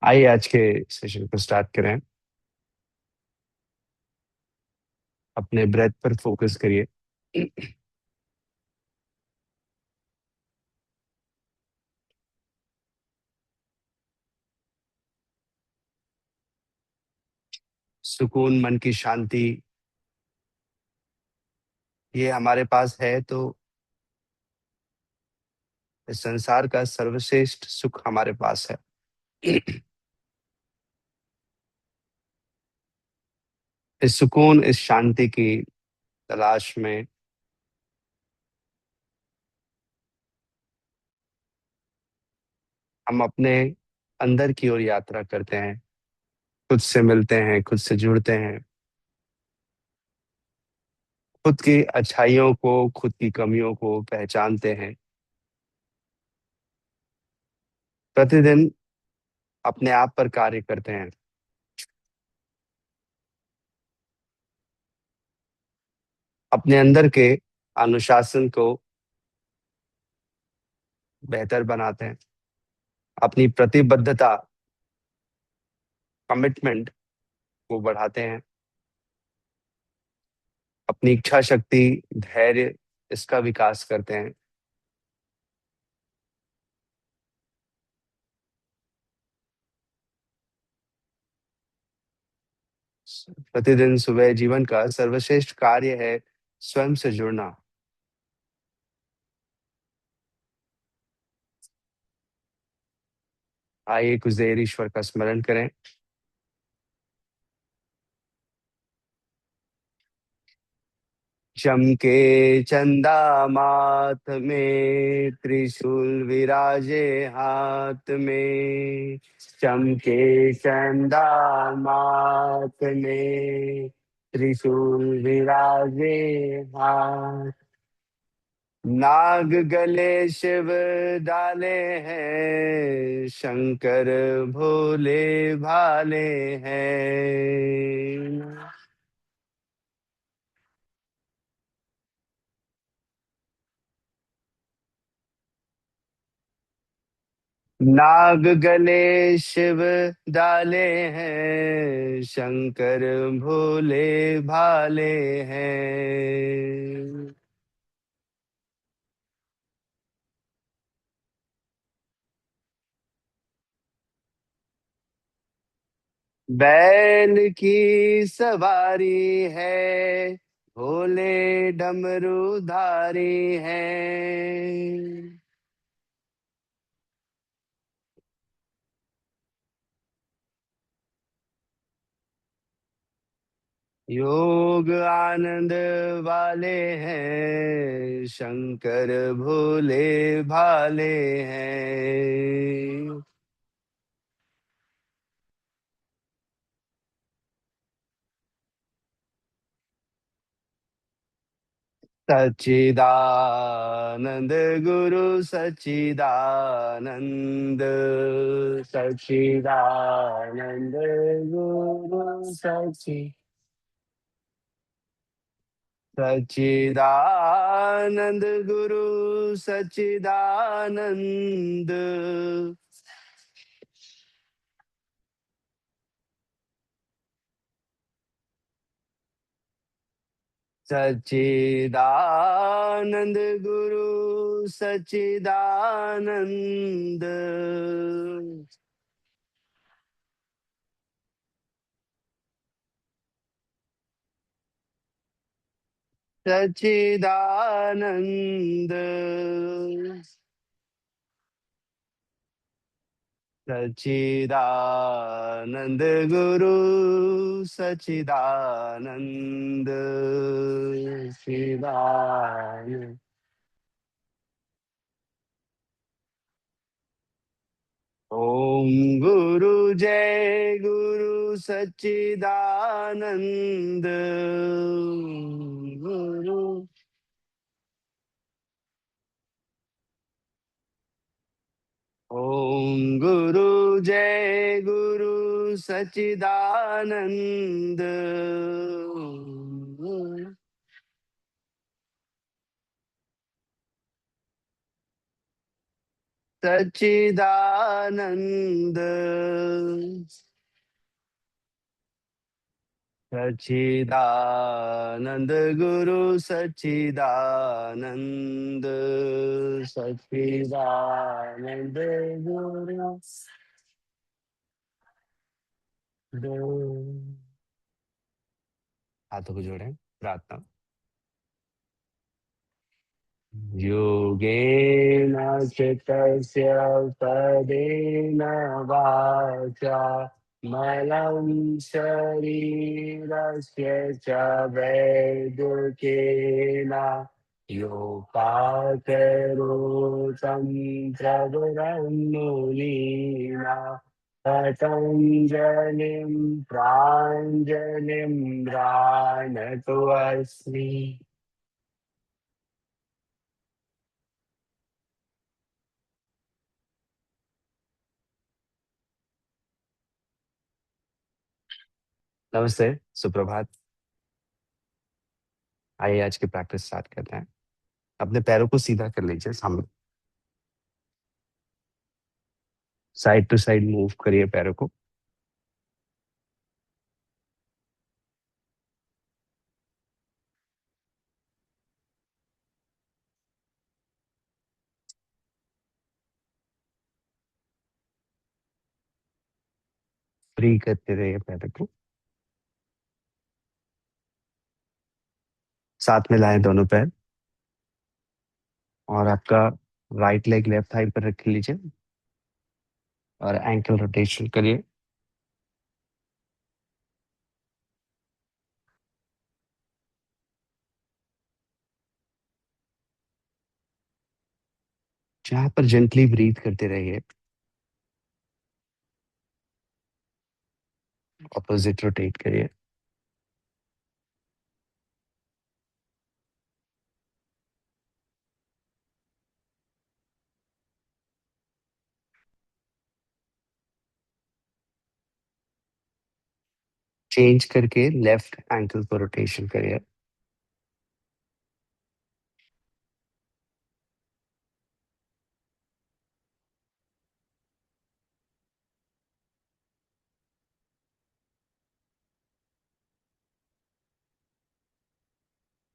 आइए आज के सेशन को स्टार्ट करें। अपने ब्रेथ पर फोकस करिए। सुकून, मन की शांति, ये हमारे पास है तो इस संसार का सर्वश्रेष्ठ सुख हमारे पास है। इस सुकून, इस शांति की तलाश में हम अपने अंदर की ओर यात्रा करते हैं, खुद से मिलते हैं, खुद से जुड़ते हैं, खुद की अच्छाइयों को, खुद की कमियों को पहचानते हैं। प्रतिदिन अपने आप पर कार्य करते हैं। अपने अंदर के अनुशासन को बेहतर बनाते हैं। अपनी प्रतिबद्धता, कमिटमेंट को बढ़ाते हैं। अपनी इच्छा शक्ति, धैर्य, इसका विकास करते हैं। प्रतिदिन सुबह जीवन का सर्वश्रेष्ठ कार्य है स्वयं से जुड़ना। आइए कुछ देर ईश्वर का स्मरण करें। चमके चंदा माथ में, त्रिशूल विराजे हाथ में। चमके चंदा माथ में, त्रिशूल विराजे हाथ। नाग गले शिव डाले हैं, शंकर भोले भाले हैं। नाग गले शिव डाले हैं, शंकर भोले भाले हैं। बैल की सवारी है, भोले डमरूधारी हैं। योग आनंद वाले हैं, शंकर भोले भाले हैं। सच्चिदानंद गुरु सच्चिदानंद, सच्चिदानंद गुरु सच्चिदानंद गुरु सच्चिदानंद। सच्चिदानंद गुरु सच्चिदानंद। सच्चिदानंद। सच्चिदानंद गुरु सच्चिदानंद। शिवाय। ओम गुरु जय गुरु सच्चिदानंद गुरु। ओम गुरु जय गुरु सच्चिदानंद सच्चिदानंद सच्चिदानंद गुरु सच्चिदानंद सच्चिदानंद गुरु हाथों को जोड़ें, प्रार्थना। योगेन चित्तस्य पदेन वाचा मलं शरीरस्य च वैद्युकेन योपाकरोतं प्रवरं मुनीना पतञ्जलिं प्राञ्जलिं प्रणतोऽस्मि। नमस्ते, सुप्रभात। आइए आज की प्रैक्टिस स्टार्ट करते हैं। अपने पैरों को सीधा कर लीजिए सामने, साइड टू साइड मूव करिए पैरों को। फ्री करते रहिए पैरों को। साथ में लाएं दोनों पैर और आपका राइट लेग लेफ्ट थाई पर रख लीजिए और एंकल रोटेशन करिए। जहां पर जेंटली ब्रीथ करते रहिए। ऑपोजिट रोटेट करिए। चेंज करके लेफ्ट एंकल को रोटेशन करिए।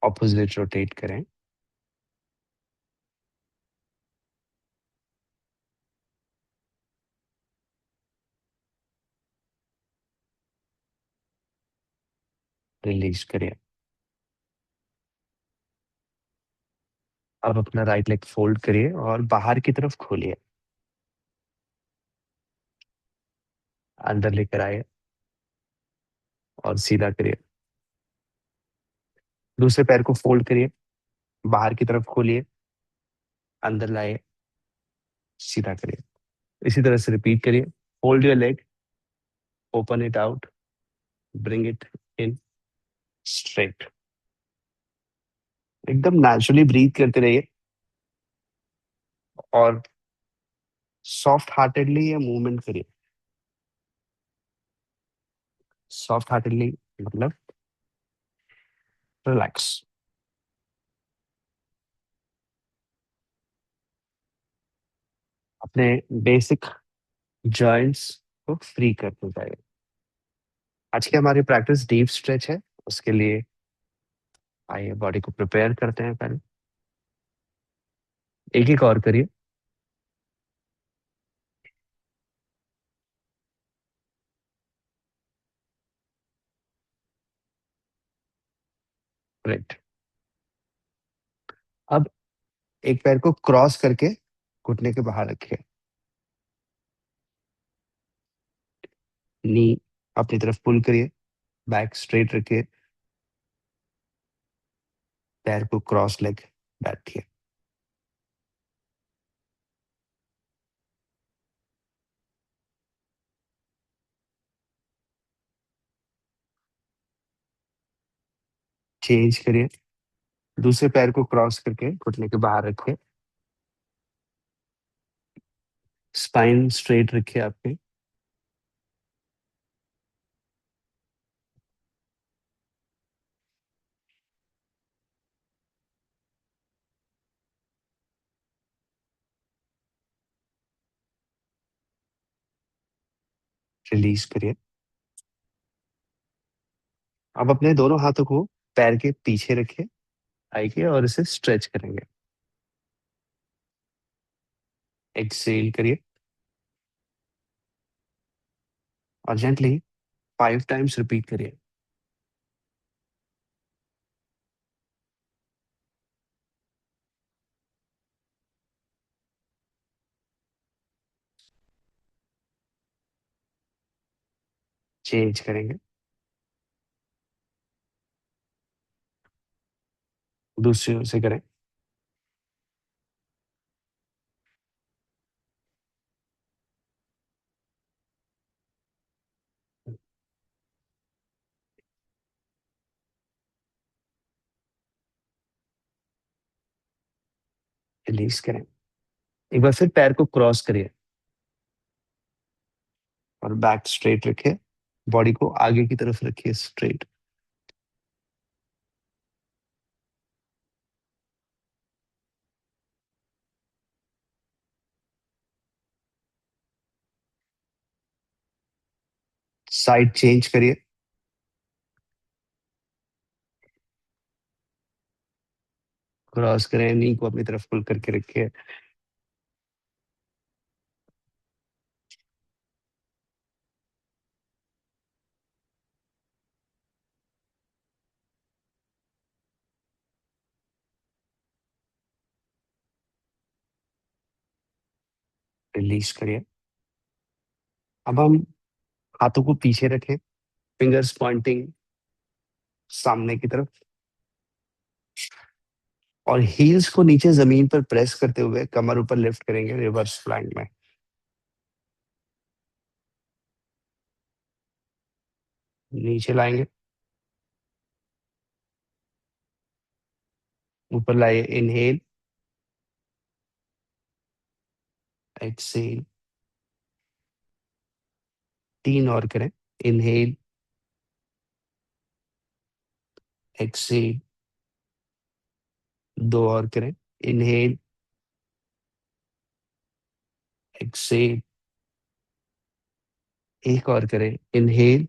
ऑपोजिट रोटेट करें। रिलीज करिए। अब अपना राइट लेग फोल्ड करिए और बाहर की तरफ खोलिए। अंदर लेकर आइए और सीधा करिए। दूसरे पैर को फोल्ड करिए, बाहर की तरफ खोलिए, अंदर लाइए, सीधा करिए। इसी तरह से रिपीट करिए। Hold your leg, open it out, bring it in, straight. एकदम नेचुरली ब्रीथ करते रहिए और सॉफ्ट हार्टेडली ये मूवमेंट करिए। सॉफ्ट हार्टेडली मतलब रिलैक्स। अपने बेसिक जॉइंट्स को फ्री करते जाइए। आज की हमारी प्रैक्टिस डीप स्ट्रेच है। उसके लिए आइए बॉडी को प्रिपेयर करते हैं। पहले एक एक और करिए। राइट। अब एक पैर को क्रॉस करके घुटने के बाहर रखिए। नी अपनी तरफ पुल करिए, बैक स्ट्रेट रखिए, पैर को क्रॉस लेग बैठिए। चेंज करिए। दूसरे पैर को क्रॉस करके घुटने के बाहर रखिए। स्पाइन स्ट्रेट रखिए आपके। रिलीज करिए। अब अपने दोनों हाथों को पैर के पीछे रखिए, आइए, और इसे स्ट्रेच करेंगे। एक्सेल करिए और जेंटली 5 टाइम्स रिपीट करिए। चेंज करेंगे। दूसरी ओर से करें। रिलीज करें। एक बार फिर पैर को क्रॉस करिए और बैक स्ट्रेट रखिए। बॉडी को आगे की तरफ रखिए, स्ट्रेट। साइड चेंज करिए। क्रॉस करें, नी को अपनी तरफ पुल करके रखिए। रिलीज करिए। अब हम हाथों को पीछे रखें, फिंगर्स पॉइंटिंग सामने की तरफ, और हील्स को नीचे जमीन पर प्रेस करते हुए कमर ऊपर लिफ्ट करेंगे रिवर्स प्लैंक में। नीचे लाएंगे, ऊपर लाइए। Inhale, Excel. 3 और करें। Inhale, Excel. 2 और करें। Inhale, exhale. एक और करें। Inhale,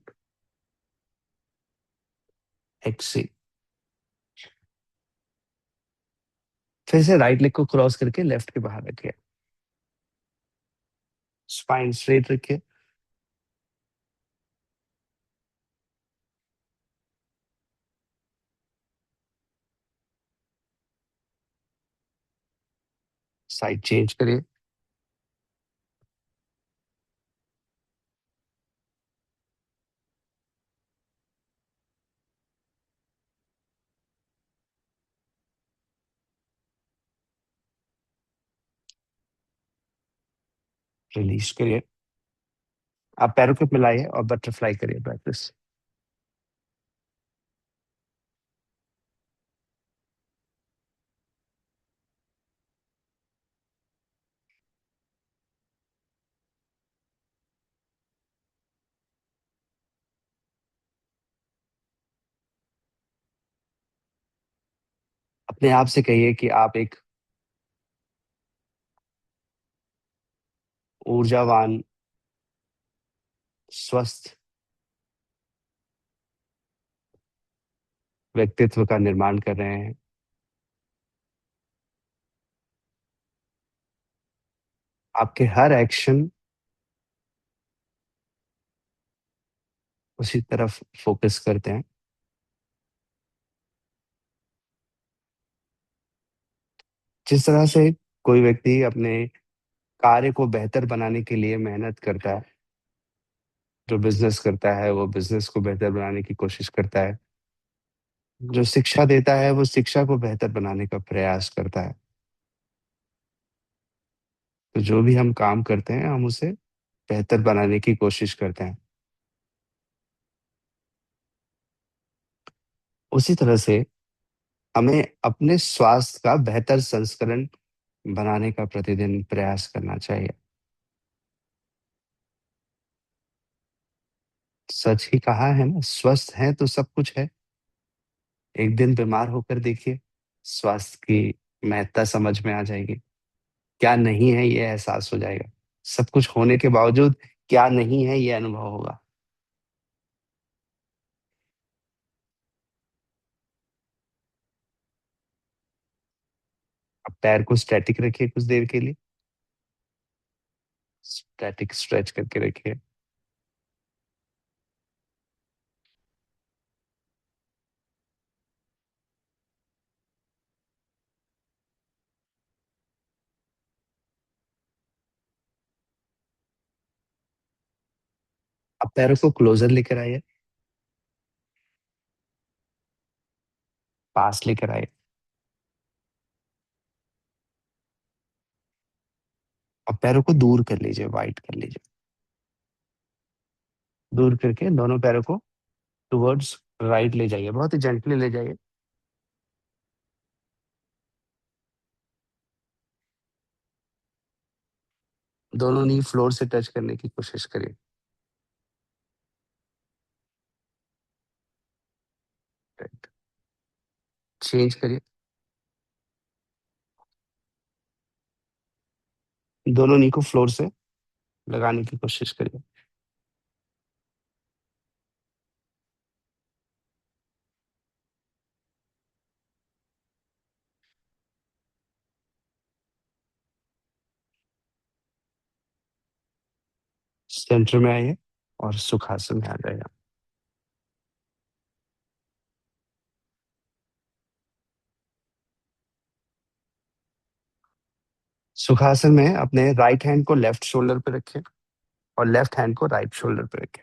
exhale. फिर से राइट लेग को क्रॉस करके लेफ्ट के बाहर रखिए। स्पाइन स्ट्रेट रखिए। साइड चेंज करिए। रिलीज करिए। आप पैरों को मिलाइए और बटरफ्लाई करिए प्रैक्टिस। अपने आप से कहिए कि आप एक ऊर्जावान, स्वस्थ व्यक्तित्व का निर्माण कर रहे हैं। आपके हर एक्शन उसी तरफ फोकस करते हैं। जिस तरह से कोई व्यक्ति अपने कार्य को बेहतर बनाने के लिए मेहनत करता है, जो बिजनेस करता है वो बिजनेस को बेहतर बनाने की कोशिश करता है, जो शिक्षा देता है वो शिक्षा को बेहतर बनाने का प्रयास करता है, तो जो भी हम काम करते हैं हम उसे बेहतर बनाने की कोशिश करते हैं। उसी तरह से हमें अपने स्वास्थ्य का बेहतर संस्करण बनाने का प्रतिदिन प्रयास करना चाहिए। सच ही कहा है ना, स्वस्थ है तो सब कुछ है। एक दिन बीमार होकर देखिए, स्वास्थ्य की महत्ता समझ में आ जाएगी। क्या नहीं है ये एहसास हो जाएगा। सब कुछ होने के बावजूद क्या नहीं है ये अनुभव होगा। अब पैर को स्टैटिक रखिए कुछ देर के लिए। स्टैटिक स्ट्रेच करके रखिए। अब पैरों को क्लोजर लेकर आइए, पास लेकर आइए। अब पैरों को दूर कर लीजिए, वाइड कर लीजिए। दूर करके दोनों पैरों को टुवर्ड्स राइट ले जाइए, बहुत ही जेंटली ले जाइए। दोनों नी फ्लोर से टच करने की कोशिश करिए। चेंज करिए। दोनों नी को फ्लोर से लगाने की कोशिश करिए। सेंटर में आइए और सुखासन में आ जाइए। सुखासन में अपने राइट हैंड को लेफ्ट शोल्डर पे रखें और लेफ्ट हैंड को राइट शोल्डर पे रखें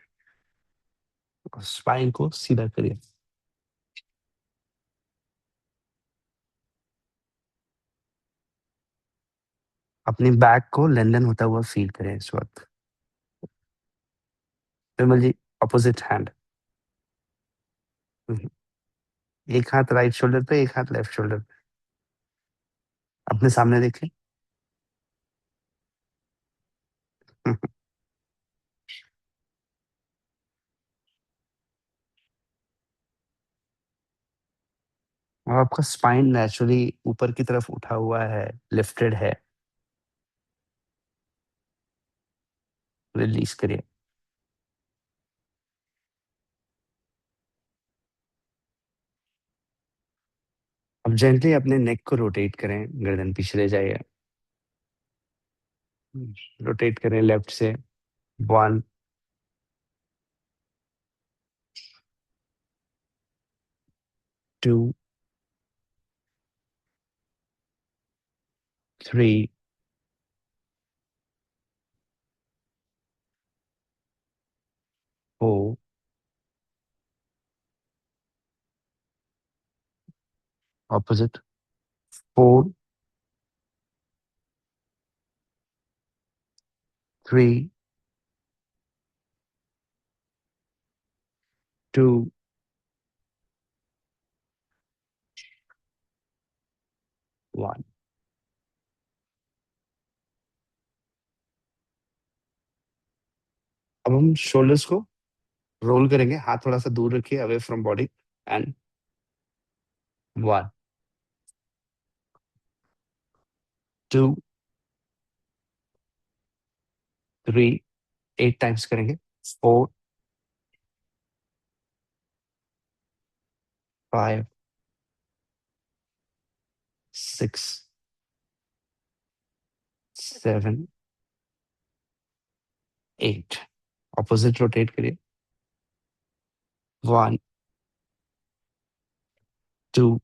और स्पाइन को सीधा करिए। अपनी बैक को लंदन होता हुआ फील करें इस वक्त। विमल जी, अपोजिट हैंड। एक हाथ राइट शोल्डर पे, एक हाथ लेफ्ट शोल्डर पे। अपने सामने देखें। और आपका स्पाइन नेचुरली ऊपर की तरफ उठा हुआ है, लिफ्टेड है। रिलीज करिए। अब जेंटली अपने नेक को रोटेट करें, गर्दन पीछे ले जाइए। रोटेट करें लेफ्ट से। 1, 2, 3, 4, ऑपोजिट। 4, 3, 2, 1। अब हम शोल्डर्स को रोल करेंगे, हाथ थोड़ा सा दूर रखिए away from body. And 1, 2, 3, 8 times करेंगे। 4, 5, 6, 7, 8। ऑपोजिट रोटेट करिए। 1, 2,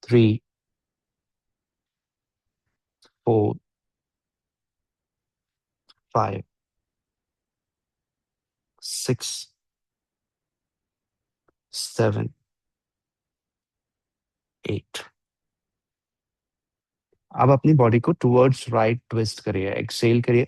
3, 4, 5, 6, 7, 8। अब अपनी बॉडी को टुवर्ड्स राइट ट्विस्ट करिए, एक्सेल करिए।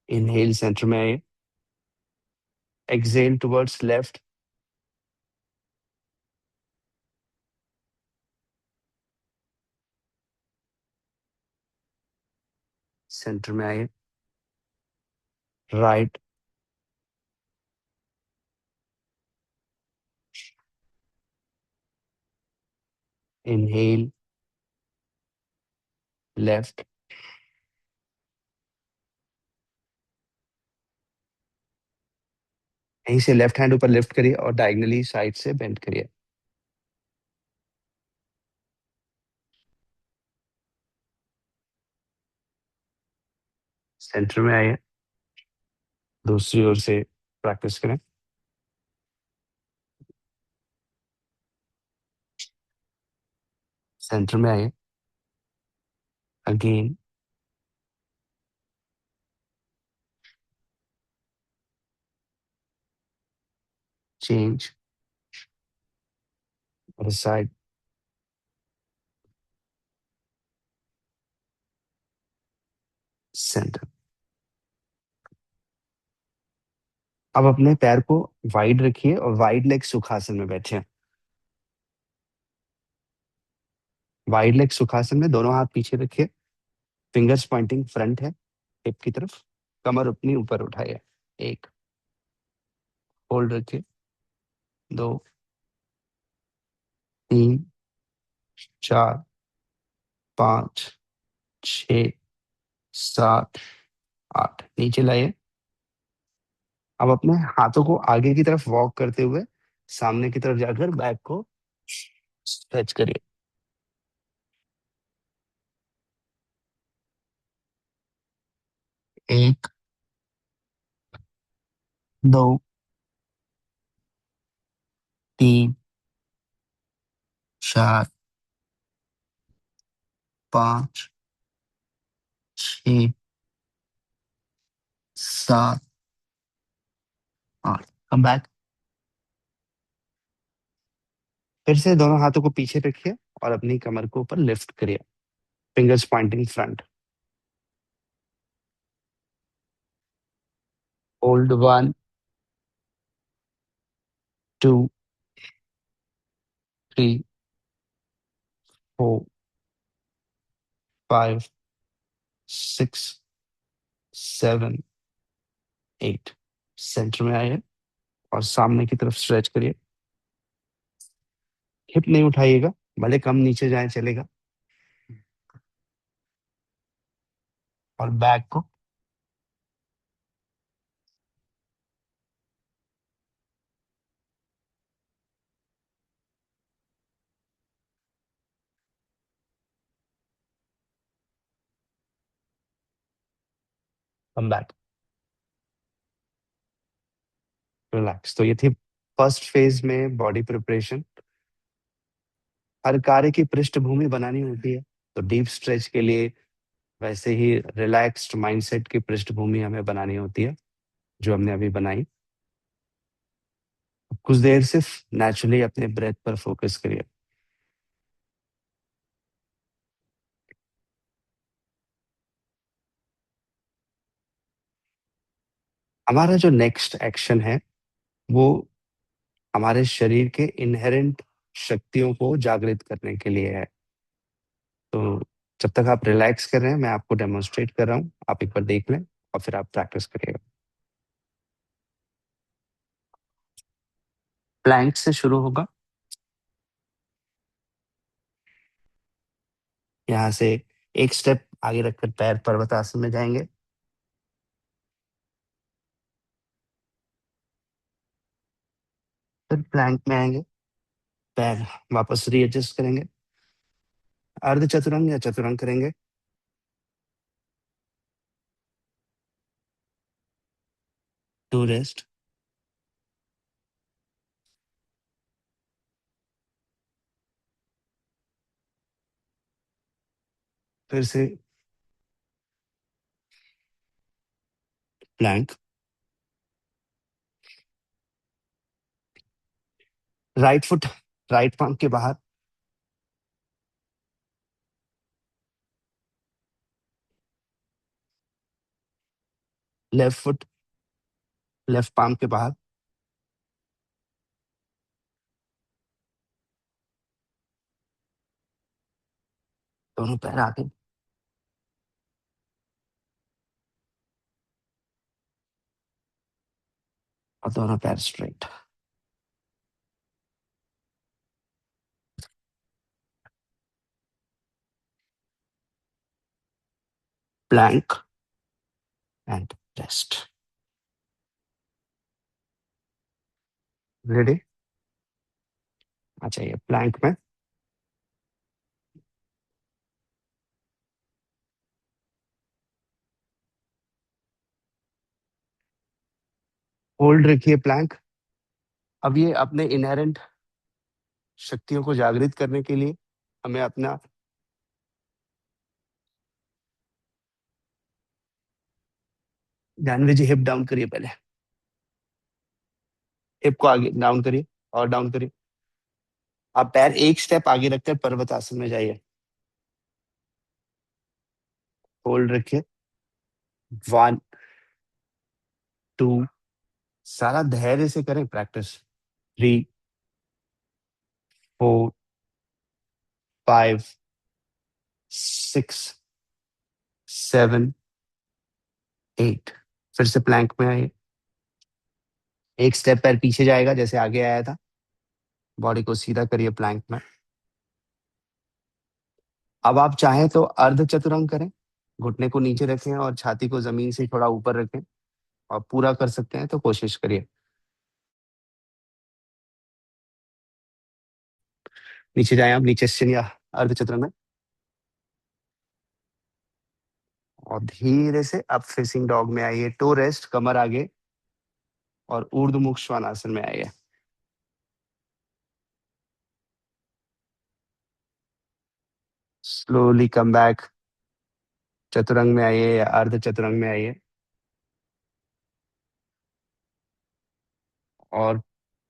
इनहेल सेंटर में आइए। Exhale towards left. सेंटर में आइए। राइट। Inhale left. यहीं से लेफ्ट हैंड ऊपर लिफ्ट करिए और डायगनली साइड से बेंड करिए। सेंटर में आइए। दूसरी ओर से प्रैक्टिस करें। सेंटर में आइए। अगेन। चेंज। और साइड। सेंटर। अब अपने पैर को वाइड रखिए और वाइड लेग सुखासन में बैठे। वाइड लेग सुखासन में दोनों हाथ पीछे रखिए। फिंगर्स पॉइंटिंग फ्रंट है, हिप की तरफ। कमर अपनी ऊपर उठाइए। एक। होल्ड रखिए। दो। तीन। चार। पाँच। छ। सात। आठ। नीचे लाइए। अब अपने हाथों को आगे की तरफ वॉक करते हुए सामने की तरफ जाकर बैक को स्ट्रेच करिए। एक। दो। तीन। चार। पाँच। छ। सात। आठ। Come back. फिर से दोनों हाथों को पीछे रखिए और अपनी कमर को ऊपर लिफ्ट करिए। Fingers pointing front. Hold one. Two. Three. Four. Five. Six. Seven. Eight. Centre में आइए और सामने की तरफ स्ट्रेच करिए। हिप नहीं उठाइएगा, भले कम नीचे जाए चलेगा। और बैक को कम बैक। रिलैक्स। तो ये थी फर्स्ट फेज में बॉडी प्रिपरेशन। हर कार्य की पृष्ठभूमि बनानी होती है, तो डीप स्ट्रेच के लिए वैसे ही रिलैक्स्ड माइंडसेट की पृष्ठभूमि हमें बनानी होती है, जो हमने अभी बनाई। कुछ देर सिर्फ नेचुरली अपने ब्रेथ पर फोकस करिए। हमारा जो नेक्स्ट एक्शन है वो हमारे शरीर के इनहेरेंट शक्तियों को जागृत करने के लिए है। तो जब तक आप रिलैक्स कर रहे हैं मैं आपको डेमोन्स्ट्रेट कर रहा हूँ, आप एक बार देख लें और फिर आप प्रैक्टिस करिएगा। प्लैंक से शुरू होगा। यहाँ से एक स्टेप आगे रखकर पैर पर्वतासन में जाएंगे। फिर प्लैंक में आएंगे। पैर वापस रीएडजस्ट करेंगे। अर्ध चतुरंग या चतुरंग करेंगे। To rest. फिर से plank. Right foot right palm के बाहर। लेफ्ट फुट लेफ्ट पाम के बाहर, दोनों पैर आगे, और दोनों पैर straight. Plank and rest. Ready? अच्छा, ये प्लैंक में होल्ड रखिए प्लैंक। अब ये अपने इनहेरेंट शक्तियों को जागृत करने के लिए हमें अपना ध्यान दीजिए। हिप डाउन करिए पहले, हिप को आगे डाउन करिए और डाउन करिए। आप पैर एक स्टेप आगे रखकर पर्वतासन में जाइए। होल्ड रखिए। 1, 2, सारा धैर्य से करें प्रैक्टिस। 3, 4, 5, 6, 7, 8। फिर से प्लैंक में आइए। एक स्टेप पैर पीछे जाएगा जैसे आगे आया था। बॉडी को सीधा करिए प्लैंक में। अब आप चाहें तो अर्ध चतुरंग करें। घुटने को नीचे रखें और छाती को जमीन से थोड़ा ऊपर रखें। और पूरा कर सकते हैं तो कोशिश करिए। नीचे जाए आप, नीचे से या अर्ध चतुरंग में। और धीरे से अब फेसिंग डॉग में आइए। टो रेस्ट, कमर आगे, और ऊर्ध्वमुख श्वानासन में आइए। Slowly come back. चतुरंग में आइए या अर्ध चतुरंग में आइए। और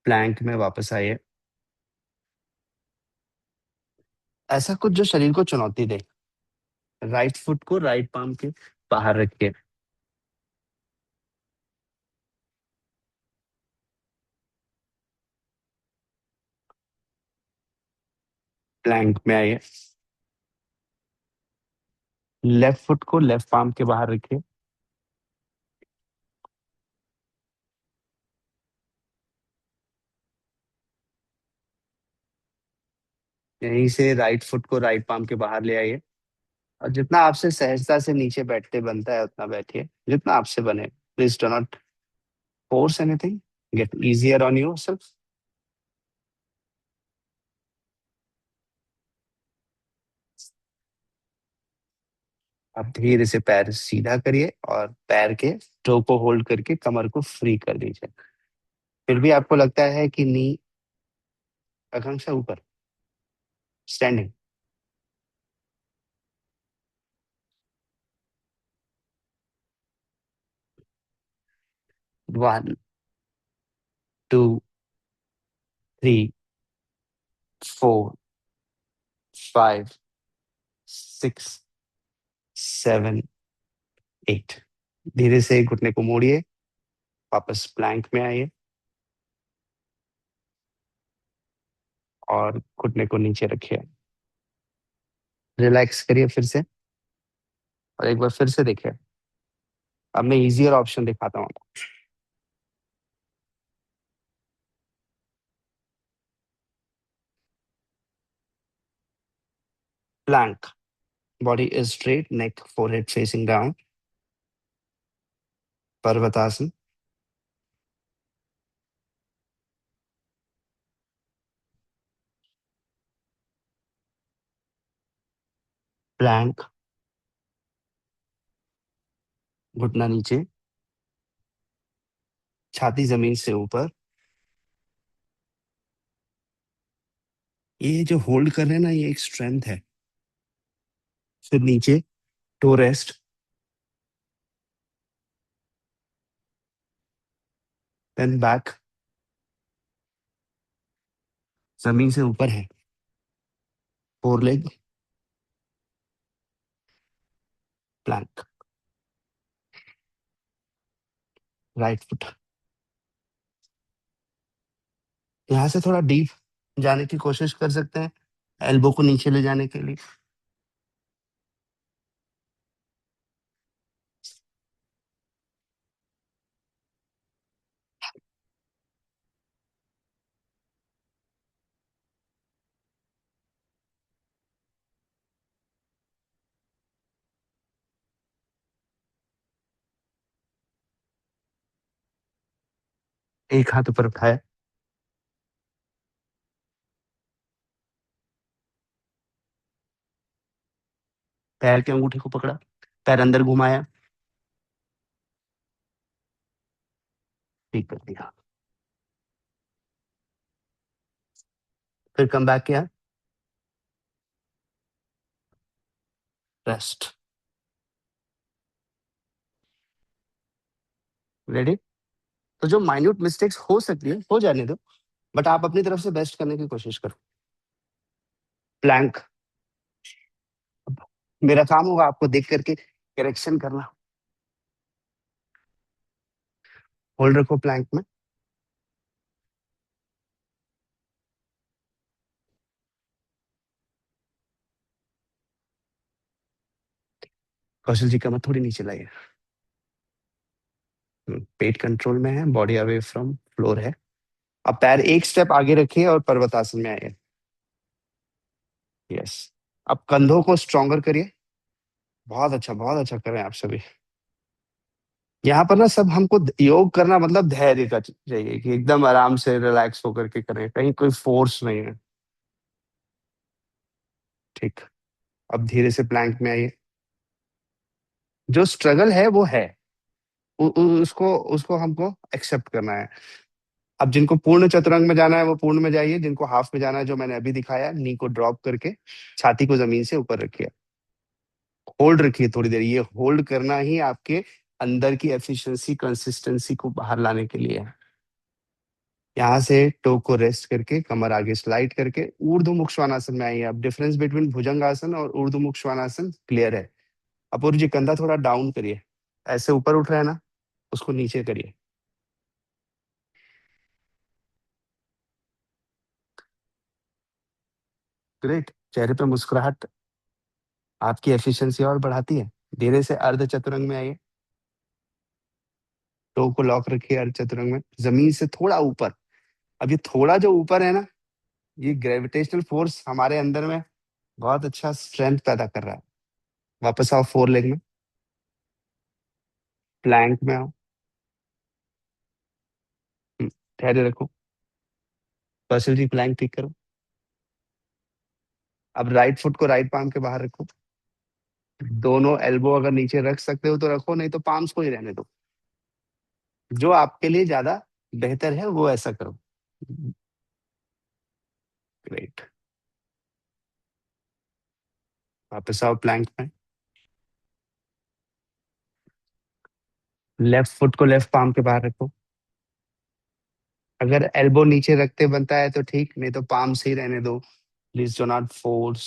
प्लैंक में वापस आइए। ऐसा कुछ जो शरीर को चुनौती दे। राइट फुट को राइट पाम के बाहर रखिए। प्लैंक में आइए। लेफ्ट फुट को लेफ्ट पाम के बाहर रखिए। यहीं से राइट फुट को राइट पाम के बाहर ले आइए। और जितना आपसे सहजता से नीचे बैठते बनता है उतना बैठिए, जितना आपसे बने। Please do not force anything. Get easier on yourself. आप धीरे से पैर सीधा करिए और पैर के टो को होल्ड करके कमर को फ्री कर दीजिए। फिर भी आपको लगता है कि नी आकांक्षा ऊपर, स्टैंडिंग। 1, 2, 3, 4, 5, 6, 7, 8। धीरे से घुटने को मोड़िए। वापस प्लैंक में आइए और घुटने को नीचे रखिए। रिलैक्स करिए फिर से, और एक बार फिर से देखिए। अब मैं इजियर ऑप्शन दिखाता हूँ। Plank, body is straight, neck forehead facing down. पर्वतासन। प्लैंक, घुटना नीचे, छाती जमीन से ऊपर। ये जो होल्ड कर रहे हैं ना, ये एक स्ट्रेंथ है। फिर नीचे, टो रेस्ट, देन बैक, जमीन से ऊपर है। Four leg, plank. Right foot. यहाँ से थोड़ा डीप जाने की कोशिश कर सकते हैं, एल्बो को नीचे ले जाने के लिए। एक हाथ ऊपर उठाया, पैर के अंगूठे को पकड़ा, पैर अंदर घुमाया, ठीक कर दिया। फिर कम बैक किया, रेस्ट। रेडी। तो जो माइन्यूट मिस्टेक्स हो सकती है हो जाने दो, बट आप अपनी तरफ से बेस्ट करने की कोशिश करो। प्लैंक। मेरा काम होगा आपको देख करके करेक्शन करना। होल्ड रखो प्लैंक में। कौशल जी कमर थोड़ी नीचे लाइए। पेट कंट्रोल में है, बॉडी अवे फ्रॉम फ्लोर है। अब पैर एक स्टेप आगे रखिए और पर्वतासन में आइए। यस। अब कंधों को स्ट्रॉन्गर करिए। बहुत अच्छा कर रहे हैं आप सभी। यहाँ पर ना सब हमको योग करना मतलब धैर्य का चाहिए, कि एकदम आराम से रिलैक्स होकर के करें, कहीं कोई फोर्स नहीं है। ठीक। अब धीरे से प्लैंक में आइए। जो स्ट्रगल है वो है, उसको उसको हमको एक्सेप्ट करना है। अब जिनको पूर्ण चतुरंग में जाना है वो पूर्ण में जाइए, जिनको हाफ में जाना है जो मैंने अभी दिखाया, नी को ड्रॉप करके छाती को जमीन से ऊपर रखिए। होल्ड रखिए थोड़ी देर, ये होल्ड करना ही आपके अंदर की एफिशिएंसी कंसिस्टेंसी को बाहर लाने के लिए है। यहाँ से टो को रेस्ट करके कमर आगे स्लाइड करके ऊर्ध्वमुख श्वानासन में आइए। अब डिफरेंस बिटवीन भुजंगासन और ऊर्ध्वमुख श्वानासन क्लियर है। अपूर्व जी कंधा थोड़ा डाउन करिए, ऐसे ऊपर उठ रहा है ना, उसको नीचे करिए। ग्रेट। चेहरे पे मुस्कुराहट आपकी एफिशिएंसी और बढ़ाती है। धीरे से अर्ध चतुरंग में आइए। टो को लॉक रखिए अर्ध चतुरंग में, जमीन से थोड़ा ऊपर। अब ये थोड़ा जो ऊपर है ना, ये ग्रेविटेशनल फोर्स हमारे अंदर में बहुत अच्छा स्ट्रेंथ पैदा कर रहा है। वापस आओ फोर लेग में, प्लैंक में आओ। धैर्य रखो। कौशल जी प्लैंक ठीक करो। अब राइट फुट को राइट पाम के बाहर रखो। दोनों एल्बो अगर नीचे रख सकते हो तो रखो, नहीं तो पाम्स को ही रहने दो। जो आपके लिए ज्यादा बेहतर है वो ऐसा करो। ग्रेट। वापस आओ प्लैंक में। लेफ्ट फुट को लेफ्ट पाम के बाहर रखो। अगर एल्बो नीचे रखते बनता है तो ठीक, नहीं तो पाम से ही रहने दो। Please do not force.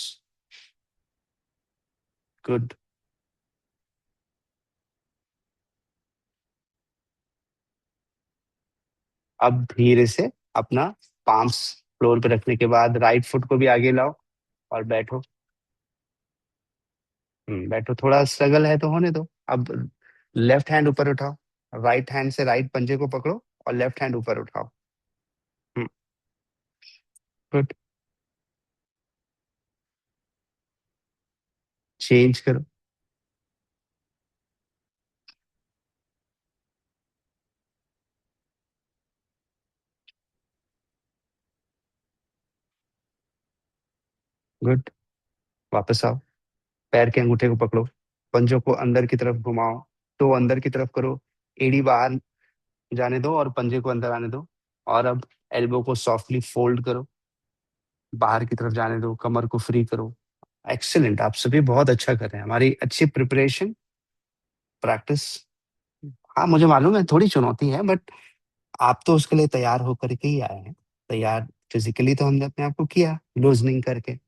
Good. अब धीरे से अपना पाम्स फ्लोर पे रखने के बाद राइट फुट को भी आगे लाओ और बैठो। बैठो, थोड़ा स्ट्रगल है तो होने दो। अब लेफ्ट हैंड ऊपर उठाओ, राइट हैंड से राइट पंजे को पकड़ो और लेफ्ट हैंड ऊपर उठाओ। गुड। चेंज करो। गुड। वापस आओ, पैर के अंगूठे को पकड़ो, पंजों को अंदर की तरफ घुमाओ, तो अंदर की तरफ करो, एड़ी बाहर जाने दो और पंजे को अंदर आने दो। और अब एल्बो को सॉफ्टली फोल्ड करो, बाहर की तरफ जाने दो, कमर को फ्री करो। एक्सेलेंट, आप सभी बहुत अच्छा कर रहे हैं। हमारी अच्छी प्रिपरेशन, प्रैक्टिस। हाँ मुझे मालूम है थोड़ी चुनौती है, बट आप तो उसके लिए तैयार होकर के ही आए हैं। तैयार फिजिकली तो हमने अपने आप को किया लूजनिंग करके।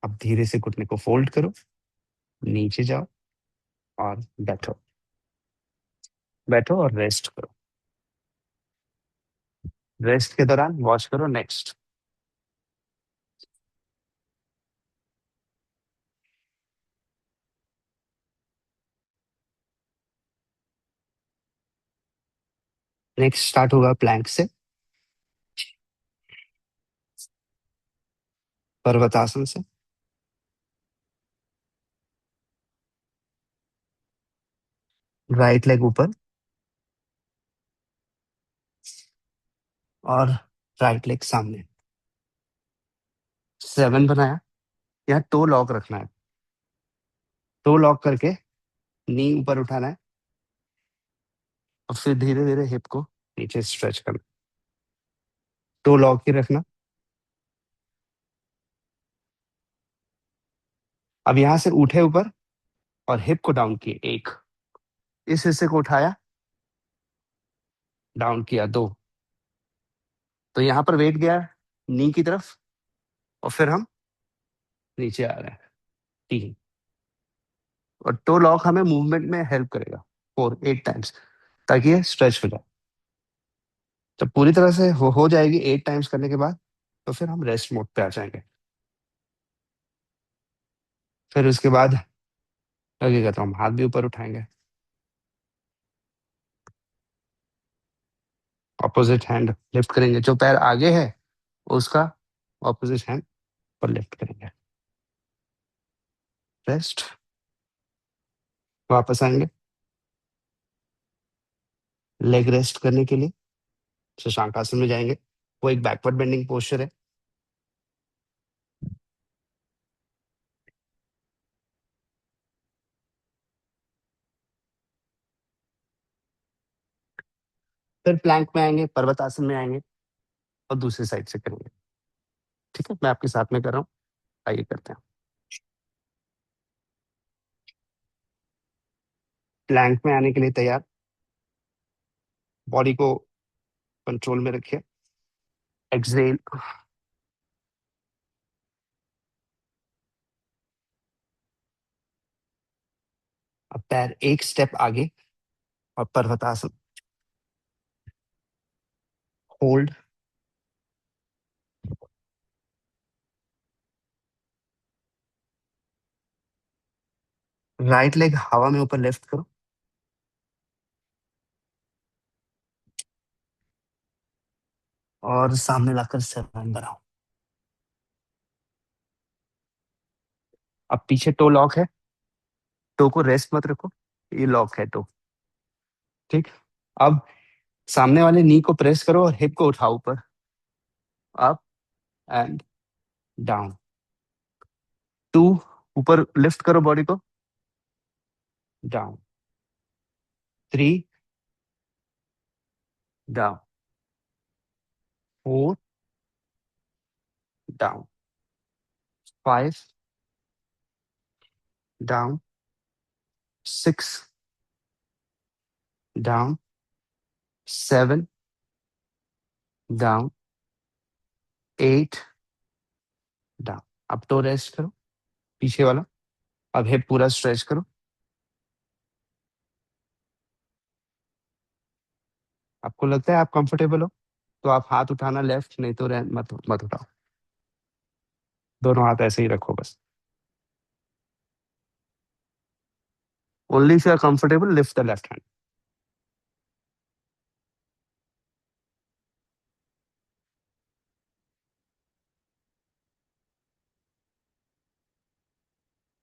अब धीरे से घुटने को फोल्ड करो, नीचे जाओ, और बैठो। बैठो और रेस्ट करो। रेस्ट के दौरान वॉच करो नेक्स्ट। नेक्स्ट स्टार्ट होगा प्लैंक से, पर्वतासन से। राइट लेग ऊपर और राइट लेग सामने। 7 बनाया। यहाँ टो लॉक रखना है। टो लॉक करके नी ऊपर उठाना है और फिर धीरे धीरे हिप को नीचे स्ट्रेच करना। टो लॉक ही रखना। अब यहाँ से उठे ऊपर और हिप को डाउन किए एक। इस हिस्से को उठाया, डाउन किया दो। तो यहाँ पर वेट गया नी की तरफ और फिर हम नीचे आ रहे हैं। 3। और टो लॉक हमें मूवमेंट में हेल्प करेगा। 8 टाइम्स, ताकि ये स्ट्रेच हो जाए। जब पूरी तरह से हो जाएगी 8 टाइम्स करने के बाद, तो फिर हम रेस्ट मोड पे आ जाएंगे। फिर उसके बाद लगेगा तो हम हाथ भी ऊपर उठाएंगे। ऑपोजिट हैंड लिफ्ट करेंगे, जो पैर आगे है उसका ऑपोजिट हैंड पर लिफ्ट करेंगे। रेस्ट। वापस आएंगे लेग रेस्ट करने के लिए, शशांक आसन में जाएंगे। वो एक बैकवर्ड बेंडिंग पोस्चर है। फिर प्लैंक में आएंगे, पर्वत आसन में आएंगे और दूसरी साइड से करेंगे। ठीक है, मैं आपके साथ में कर रहा हूँ। आइए करते हैं। प्लैंक में आने के लिए तैयार। बॉडी को कंट्रोल में रखिए। एक्सहेल। अब पैर एक स्टेप आगे और पर्वतासन। होल्ड। राइट लेग हवा में ऊपर लिफ्ट करो और सामने लाकर 7 बनाओ। अब पीछे टो लॉक है। टो को रेस्ट मत रखो, ये लॉक है टो। ठीक। अब सामने वाले नी को प्रेस करो और हिप को उठाओ ऊपर। Up and down. 2। ऊपर लिफ्ट करो बॉडी को। Down. 3। Down. 4। Down. 5। Down. 6। Down. 7। Down. 8। Down. अब तो रेस्ट करो पीछे वाला। अब हिप पूरा स्ट्रेच करो। आपको लगता है आप कंफर्टेबल हो तो आप हाथ उठाना लेफ्ट, नहीं तो मत मत उठाओ। दोनों हाथ ऐसे ही रखो बस। Only if you are comfortable lift the left hand.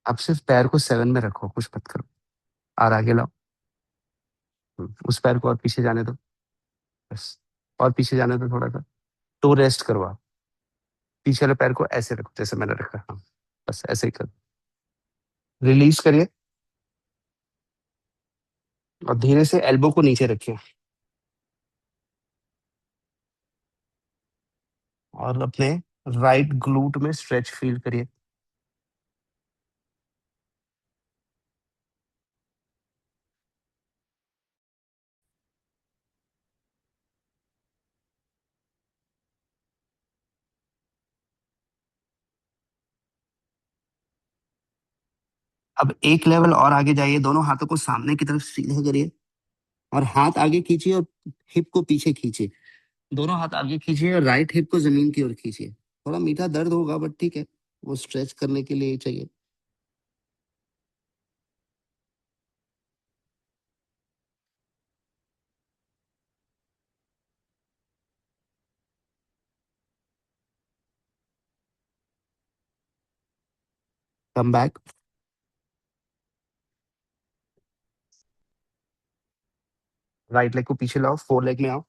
अब सिर्फ पैर को 7 में रखो, कुछ मत करो। और आगे लाओ। उस पैर को और पीछे जाने दो। बस। और पीछे जाने दो थोड़ा सा। तो रेस्ट करो आप। पीछे वाले पैर को ऐसे रखो जैसे मैंने रखा। हाँ, बस ऐसे ही करो। रिलीज करिए और धीरे से एल्बो को नीचे रखिए और अपने राइट ग्लूट में स्ट्रेच फील करिए। अब एक लेवल और आगे जाइए, दोनों हाथों को सामने की तरफ सीधे करिए और हाथ आगे खींचिए और हिप को पीछे खींचिए। दोनों हाथ आगे खींचिए और राइट हिप को जमीन की ओर खींचिए। थोड़ा मीठा दर्द होगा बट ठीक है, वो स्ट्रेच करने के लिए ही चाहिए। Come back. राइट लेग को पीछे लाओ, फोर लेग में आओ